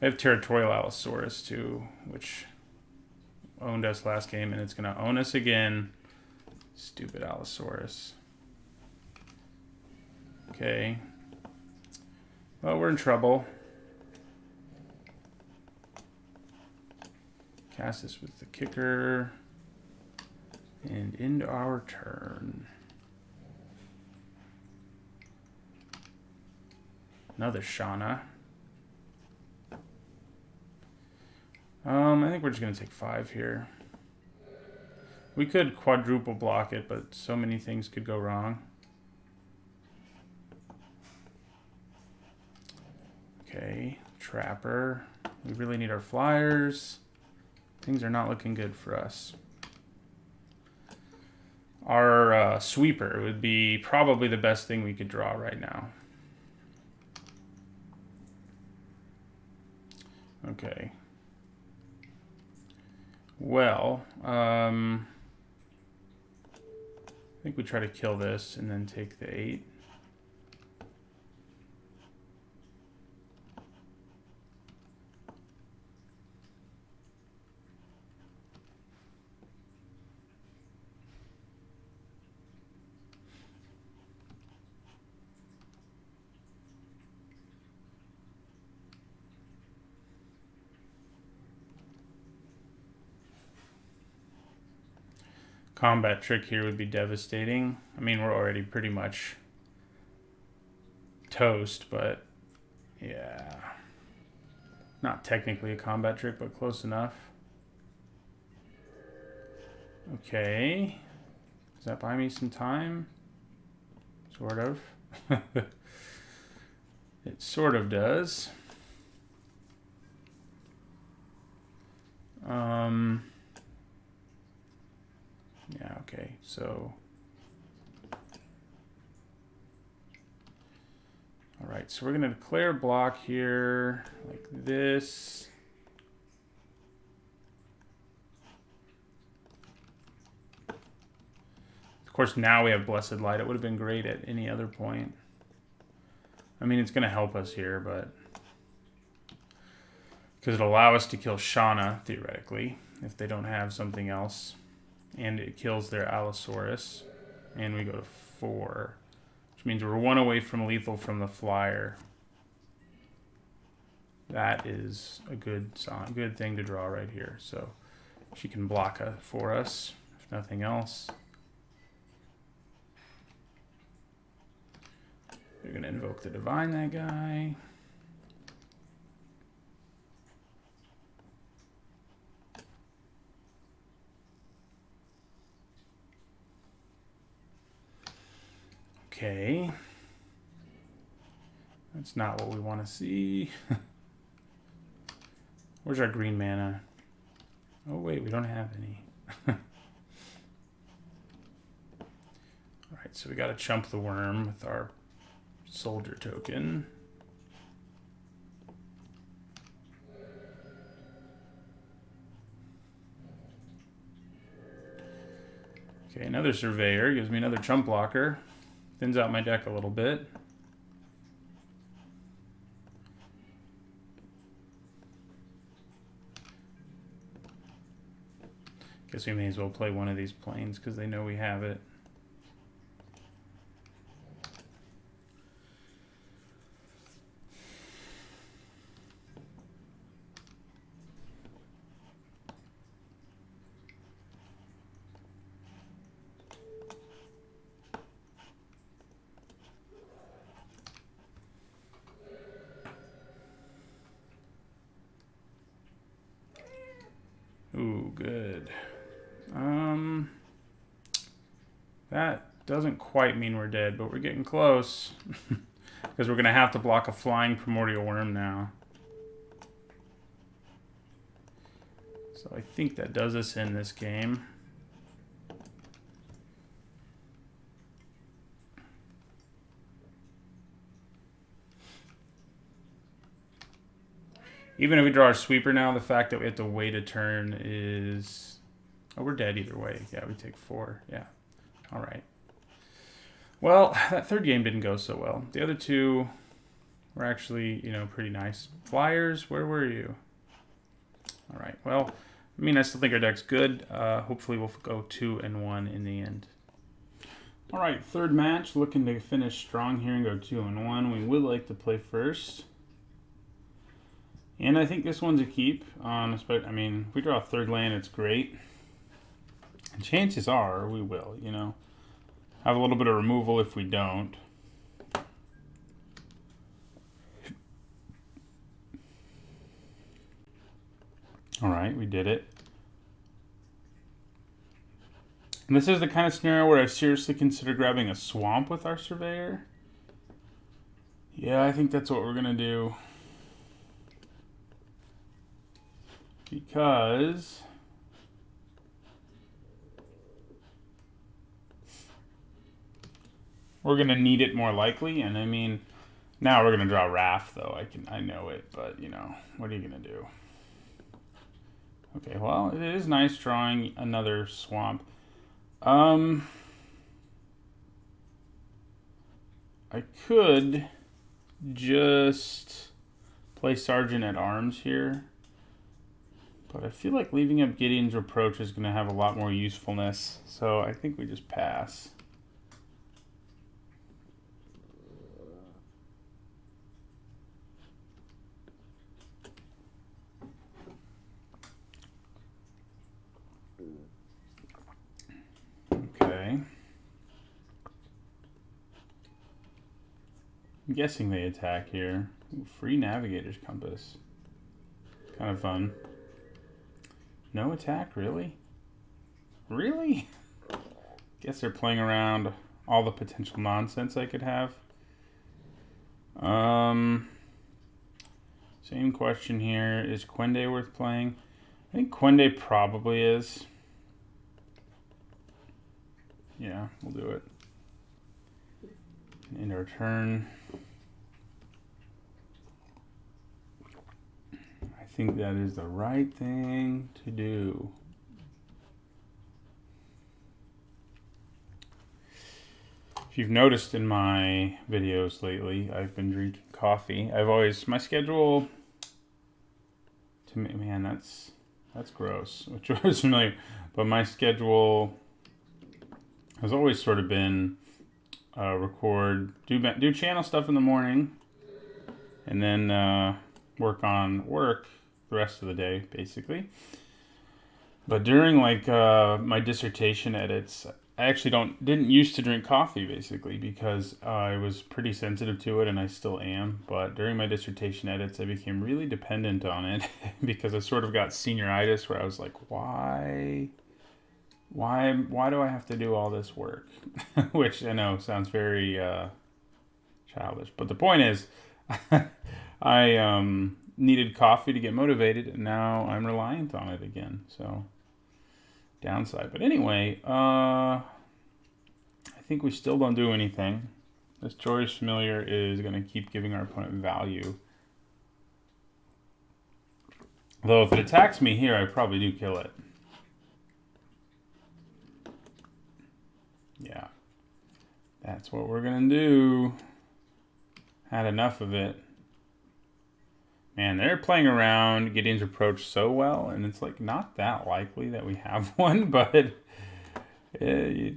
they have Territorial Allosaurus too, which owned us last game, and it's going to own us again. Stupid Allosaurus. Okay. Well, we're in trouble. Cast this with the kicker. And end our turn. Another Shauna. I think we're just going to take 5 here. We could quadruple block it, but so many things could go wrong. Okay, Trapper. We really need our flyers. Things are not looking good for us. Our Sweeper would be probably the best thing we could draw right now. Okay. Well, I think we try to kill this and then take the 8. Combat Trick here would be devastating. I mean, we're already pretty much toast, but yeah. Not technically a Combat Trick, but close enough. Okay. Does that buy me some time? Sort of. It sort of does. Yeah, okay, so. All right, Alright, so we're going to declare a block here like this. Of course, now we have Blessed Light. It would have been great at any other point. I mean, it's going to help us here, but... because it'll allow us to kill Shauna, theoretically, if they don't have something else. And it kills their Allosaurus. And we go to 4. Which means we're 1 away from lethal from the flyer. That is a good thing to draw right here. So she can block for us, if nothing else. We're going to invoke the Divine, that guy. Okay. That's not what we want to see. Where's our green mana? Oh, wait, we don't have any. Alright, so we got to chump the worm with our soldier token. Okay, another surveyor gives me another chump blocker. Thins out my deck a little bit. Guess we may as well play one of these planes because they know we have it. Ooh, good. That doesn't quite mean we're dead, but we're getting close. Because we're going to have to block a flying primordial worm now. So I think that does us in this game. Even if we draw our sweeper now, the fact that we have to wait a turn is... oh, we're dead either way. Yeah, we take 4. Yeah. All right. Well, that third game didn't go so well. The other two were actually, you know, pretty nice. Flyers, where were you? All right. Well, I mean, I still think our deck's good. Hopefully we'll go 2-1 in the end. All right, third match. Looking to finish strong here and go 2-1. We would like to play first. And I think this one's a keep. I mean, if we draw a third land, it's great. And chances are we will, you know. Have a little bit of removal if we don't. All right, we did it. And this is the kind of scenario where I seriously consider grabbing a swamp with our surveyor. Yeah, I think that's what we're going to do. Because we're going to need it more likely. And I mean, now we're going to draw Wrath, though. I know it, but, you know, what are you going to do? Okay, well, it is nice drawing another swamp. I could just play Sergeant at Arms here. But I feel like leaving up Gideon's Reproach is going to have a lot more usefulness. So I think we just pass. Okay. I'm guessing they attack here. Ooh, free Navigator's Compass. Kind of fun. No attack, really? Really? Guess they're playing around all the potential nonsense I could have. Same question here. Is Quende worth playing? I think Quende probably is. Yeah, we'll do it. End our turn. think that is the right thing to do. If you've noticed in my videos lately, I've been drinking coffee. My schedule, to me, man, that's gross, which I was familiar, but my schedule has always sort of been do channel stuff in the morning, and then work the rest of the day, basically. But during my dissertation edits, I actually didn't used to drink coffee, basically, because I was pretty sensitive to it, and I still am. But during my dissertation edits, I became really dependent on it because I sort of got senioritis, where I was like, why do I have to do all this work? Which I know sounds very childish, but the point is, I needed coffee to get motivated, and now I'm reliant on it again. So downside. But anyway, I think we still don't do anything. This Choice Familiar is going to keep giving our opponent value. Though if it attacks me here, I probably do kill it. Yeah. That's what we're going to do. Had enough of it. Man, they're playing around Gideon's Approach so well, and it's like not that likely that we have one, but they're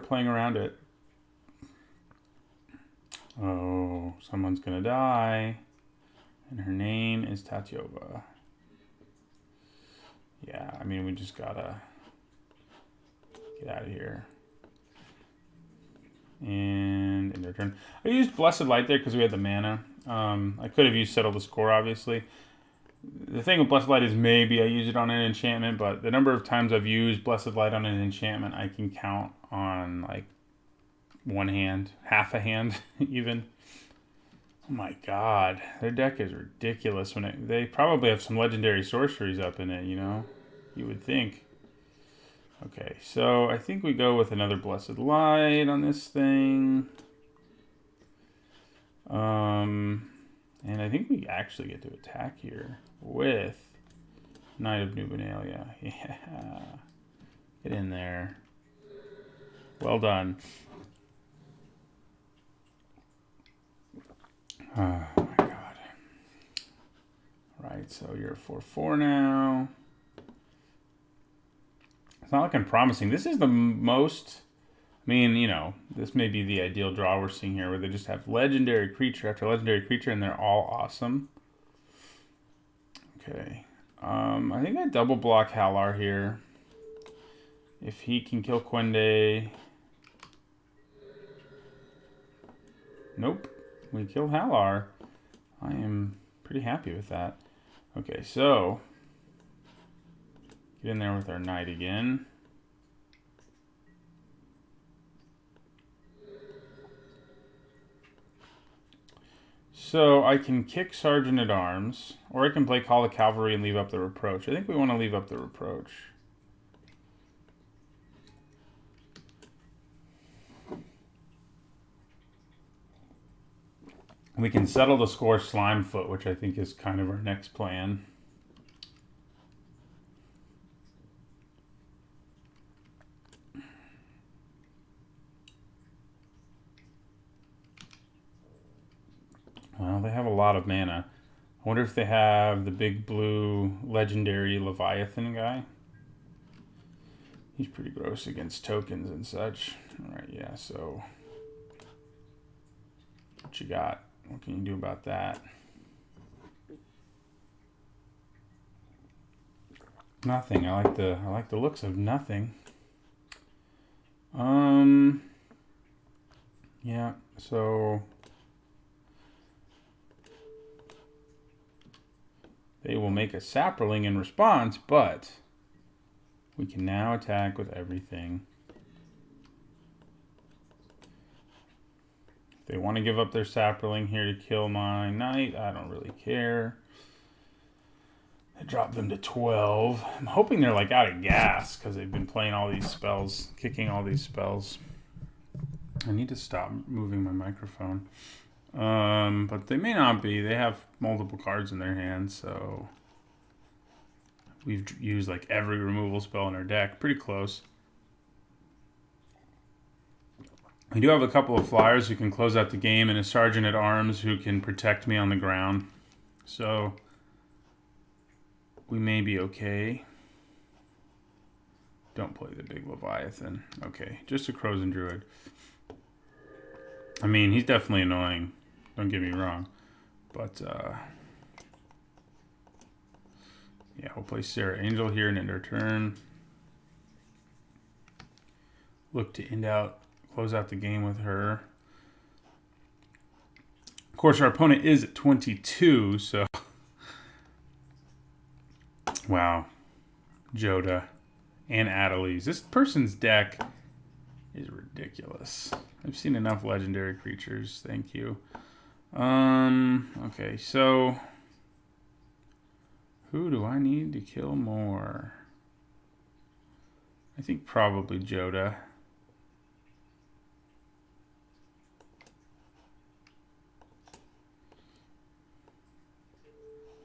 playing around it. Oh, someone's gonna die, and her name is Tatyova. Yeah, I mean, we just gotta get out of here. And in their turn, I used Blessed Light there because we had the mana. I could have used Settle the Score, obviously. The thing with Blessed Light is maybe I use it on an enchantment, but the number of times I've used Blessed Light on an enchantment, I can count on like one hand, half a hand, even. Oh my god, their deck is ridiculous. They probably have some legendary sorceries up in it, you know? You would think. Okay, so I think we go with another Blessed Light on this thing. And I think we actually get to attack here with Knight of Dominaria. Yeah. Get in there. Well done. Oh my god. Right, so you're a 4/4 now. It's not looking promising. This is the most... I mean, you know, this may be the ideal draw we're seeing here, where they just have legendary creature after legendary creature, and they're all awesome. Okay. I think I double block Halar here. If he can kill Quende... Nope. We killed Halar. I am pretty happy with that. Okay, so... Get in there with our knight again. So I can kick Sergeant at Arms, or I can play Call the Cavalry and leave up the Reproach. I think we want to leave up the Reproach. We can Settle the Score Slimefoot, which I think is kind of our next plan. Well, they have a lot of mana. I wonder if they have the big blue legendary Leviathan guy. He's pretty gross against tokens and such. Alright, yeah, so... What you got? What can you do about that? Nothing. I like the looks of nothing. Yeah, so... They will make a Saproling in response, but we can now attack with everything. If they want to give up their Saproling here to kill my knight, I don't really care. I dropped them to 12. I'm hoping they're like out of gas because they've been playing all these spells, kicking all these spells. I need to stop moving my microphone. But they may not be. They have multiple cards in their hand, so we've used like every removal spell in our deck. Pretty close. We do have a couple of flyers who can close out the game and a sergeant at arms who can protect me on the ground. So we may be okay. Don't play the big Leviathan. Okay, just a Frozen Druid. I mean, he's definitely annoying. Don't get me wrong. But, yeah, we'll play Sarah Angel here and end our turn. Look to close out the game with her. Of course, our opponent is at 22, so... Wow. Joda and Adelies. This person's deck is ridiculous. I've seen enough legendary creatures. Thank you. Okay, so who do I need to kill more? I think probably Joda.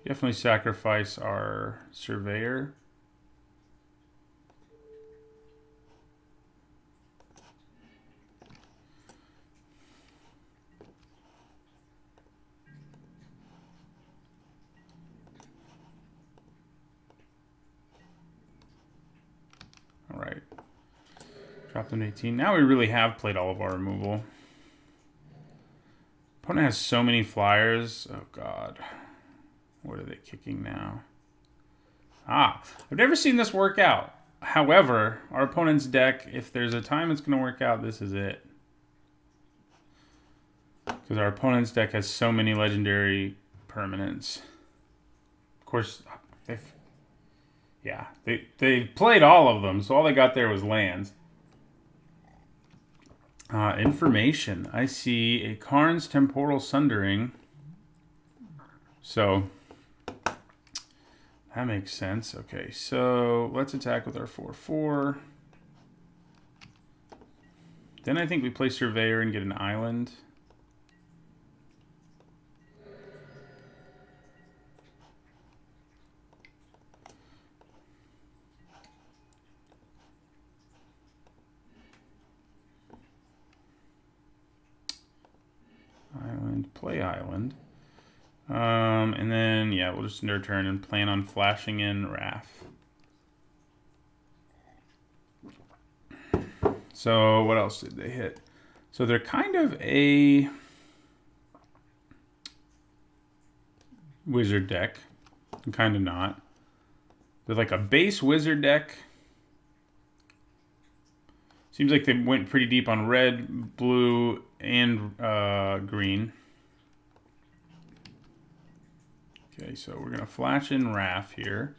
Definitely sacrifice our Surveyor. All right. Drop them to 18. Now we really have played all of our removal. Opponent has so many flyers. Oh, God. What are they kicking now? I've never seen this work out. However, our opponent's deck, if there's a time it's going to work out, this is it. Because our opponent's deck has so many legendary permanents. Of course, they played all of them, so all they got there was lands. Information. I see a Karn's Temporal Sundering. So... that makes sense. Okay, so let's attack with our 4/4. Then I think we play Surveyor and get an island. Play island. And then, yeah, we'll just end our turn and plan on flashing in Wrath. So what else did they hit? So they're kind of a wizard deck. And kind of not. They're like a base wizard deck. Seems like they went pretty deep on red, blue, and green. Okay, so we're going to flash in Wrath here.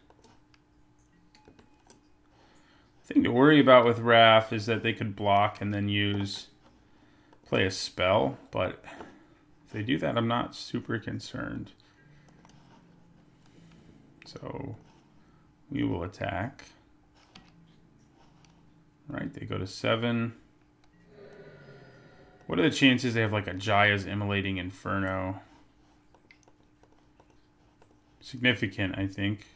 The thing to worry about with Wrath is that they could block and then play a spell, but if they do that, I'm not super concerned. So we will attack. All right, they go to 7. What are the chances they have like a Jaya's Immolating Inferno? Significant, I think.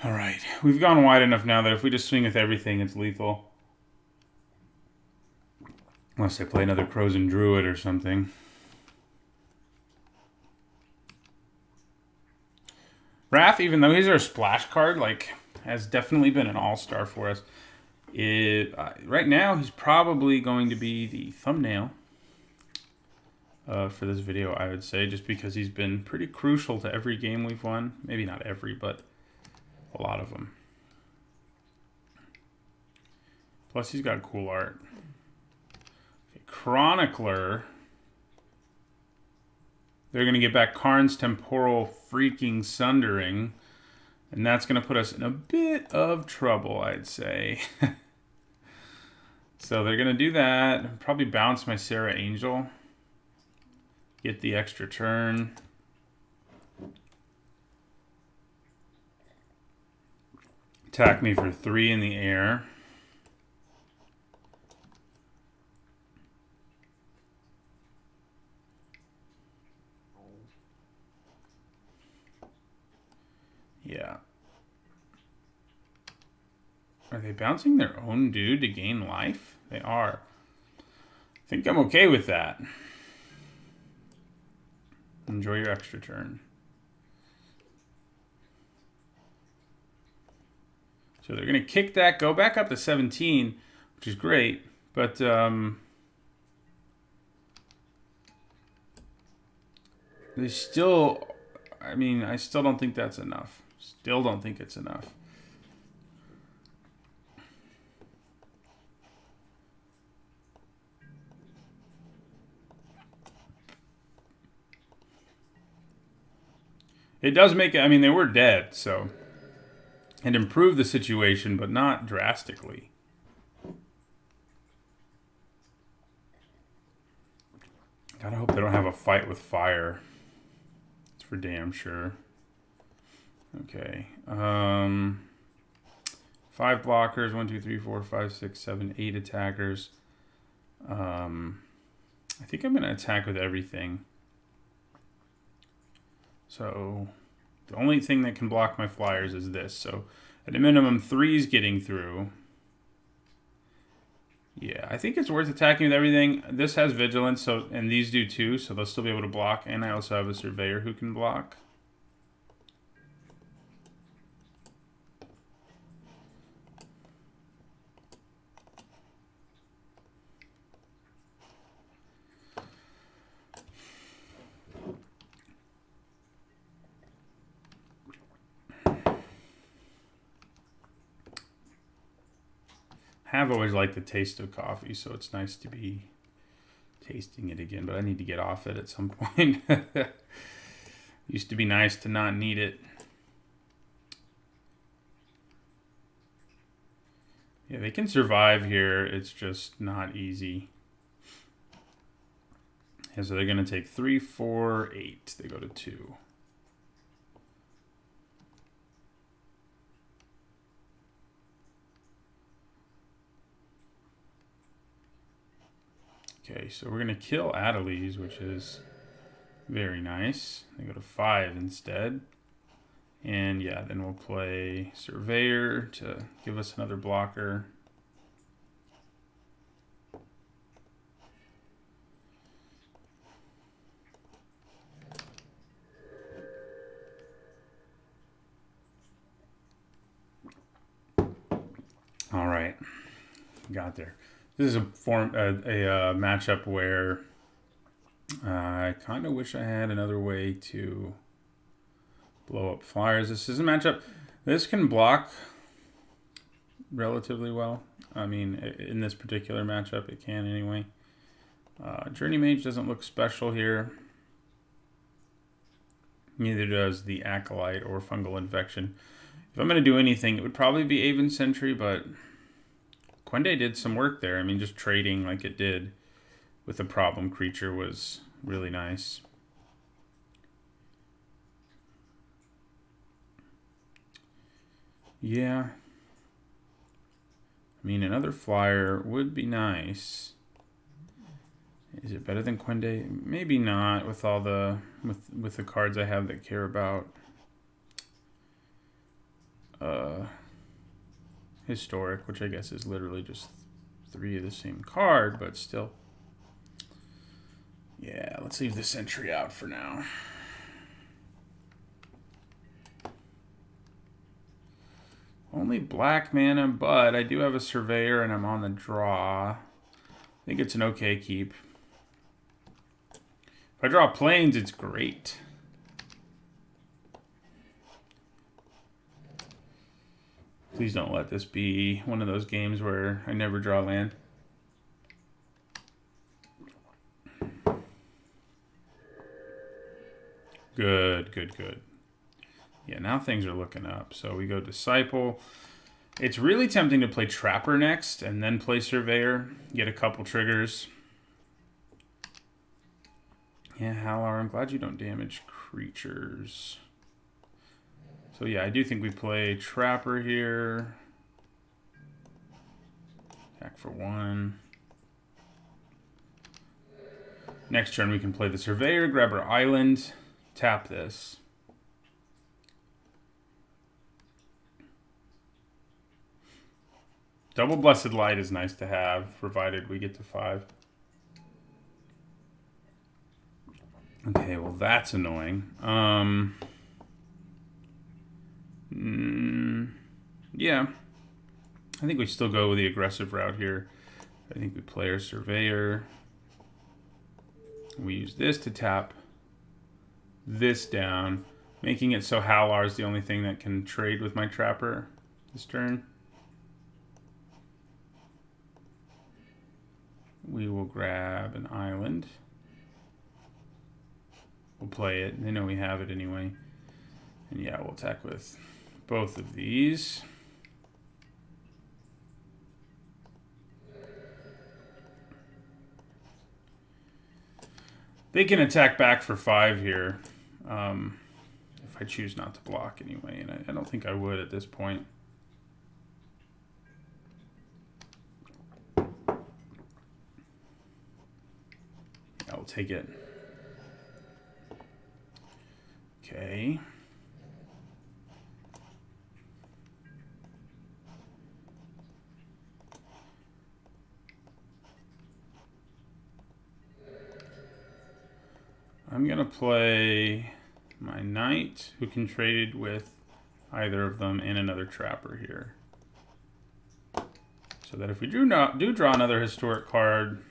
All right, we've gone wide enough now that if we just swing with everything, it's lethal. Unless I play another Frozen Druid or something. Wrath, even though he's our splash card, like, has definitely been an all-star for us. Right now, he's probably going to be the thumbnail for this video, I would say, just because he's been pretty crucial to every game we've won. Maybe not every, but a lot of them. Plus, he's got cool art. Okay, Chronicler. They're going to get back Karn's Temporal freaking Sundering. And that's going to put us in a bit of trouble, I'd say. So they're going to do that. Probably bounce my Sarah Angel. Get the extra turn. Attack me for 3 in the air. Are they bouncing their own dude to gain life? They are. I think I'm okay with that. Enjoy your extra turn. So they're going to kick that, go back up to 17, which is great. But they still, I mean, I still don't think that's enough. Still don't think it's enough. It does make it, I mean, they were dead, so it improved the situation, but not drastically. Gotta hope they don't have a fight with fire. It's for damn sure. Okay. 5 blockers. 1, 2, 3, 4, 5, 6, 7, 8 attackers. I think I'm going to attack with everything. So the only thing that can block my flyers is this. So at a minimum, 3's getting through. Yeah, I think it's worth attacking with everything. This has vigilance, so and these do too, so they'll still be able to block. And I also have a surveyor who can block. Have always liked the taste of coffee, so it's nice to be tasting it again, but I need to get off it at some point. Used to be nice to not need it. Yeah, they can survive here. It's just not easy. And so they're going to take 3, 4, 8. They go to 2. Okay, so we're going to kill Adelies, which is very nice. They go to 5 instead. And yeah, then we'll play Surveyor to give us another blocker. All right, got there. This is a matchup where I kind of wish I had another way to blow up flyers. This is a matchup. This can block relatively well. I mean, in this particular matchup, it can anyway. Journey Mage doesn't look special here. Neither does the Acolyte or Fungal Infection. If I'm going to do anything, it would probably be Aven Sentry, but Quende did some work there. I mean, just trading like it did with a problem creature was really nice. Yeah. I mean, another flyer would be nice. Is it better than Quende? Maybe not with all the with the cards I have that care about historic, which I guess is literally just 3 of the same card, but still. Yeah, let's leave the Sentry out for now. Only black mana, but I do have a Surveyor and I'm on the draw. I think it's an okay keep. If I draw planes, it's great. Please don't let this be one of those games where I never draw land. Good, good, good. Yeah, now things are looking up. So we go Disciple. It's really tempting to play Trapper next and then play Surveyor. Get a couple triggers. Yeah, Halar, I'm glad you don't damage creatures. So yeah, I do think we play Trapper here. Attack for 1. Next turn we can play the Surveyor, grab our island, tap this. Double Blessed Light is nice to have, provided we get to 5. Okay, well that's annoying. Yeah. I think we still go with the aggressive route here. I think we play our Surveyor. We use this to tap this down, making it so Halar is the only thing that can trade with my Trapper this turn. We will grab an island. We'll play it. They know we have it anyway. And yeah, we'll attack with both of these. They can attack back for 5 here. If I choose not to block anyway. And I don't think I would at this point. I'll take it. Okay. I'm going to play my Knight, who can trade with either of them, and another Trapper here. So that if we do draw another historic card,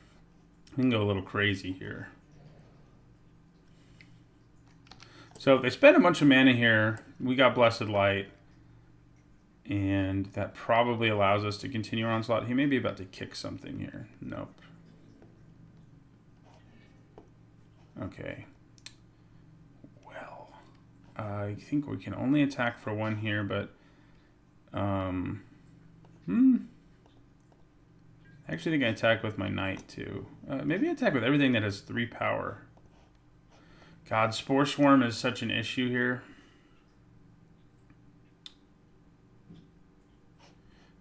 we can go a little crazy here. So if they spend a bunch of mana here, we got Blessed Light, and that probably allows us to continue our onslaught. He may be about to kick something here. Nope. Okay. Well, I think we can only attack for 1 here, but I actually think I attack with my Knight too. Maybe I attack with everything that has 3 power. God, Spore Swarm is such an issue here.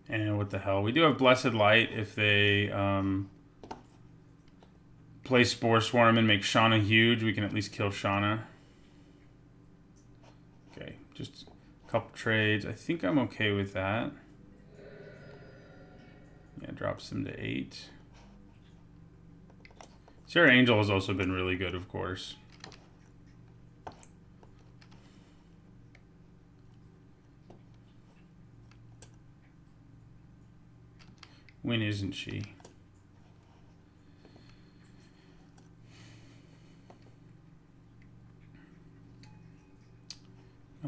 And what the hell? We do have Blessed Light if they play Spore Swarm and make Shauna huge. We can at least kill Shauna. Okay, just a couple trades. I think I'm okay with that. Yeah, drops them to 8. Sarah Angel has also been really good, of course. When isn't she?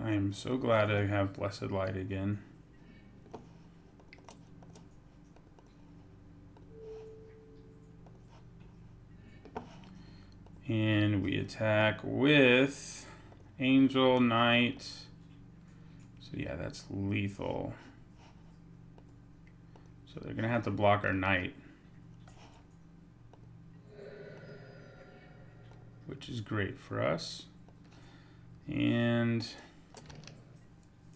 I am so glad I have Blessed Light again. And we attack with Angel, Knight. So yeah, that's lethal. So they're going to have to block our Knight. Which is great for us. And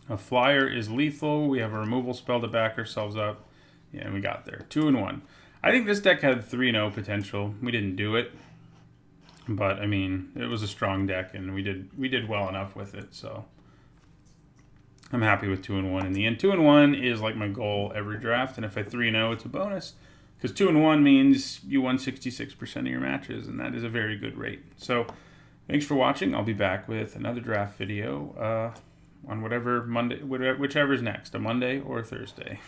a flyer is lethal. We have a removal spell to back ourselves up. Yeah, and we got there. 2 and 1. I think this deck had 3-0 potential. We didn't do it. But I mean, it was a strong deck and we did well enough with it, so I'm happy with 2 and 1 in the end. 2 and 1 is like my goal every draft, and if I 3-0, it's a bonus. Because 2 and 1 means you won 66% of your matches, and that is a very good rate. So thanks for watching. I'll be back with another draft video on whatever Monday, whichever is next, a Monday or a Thursday.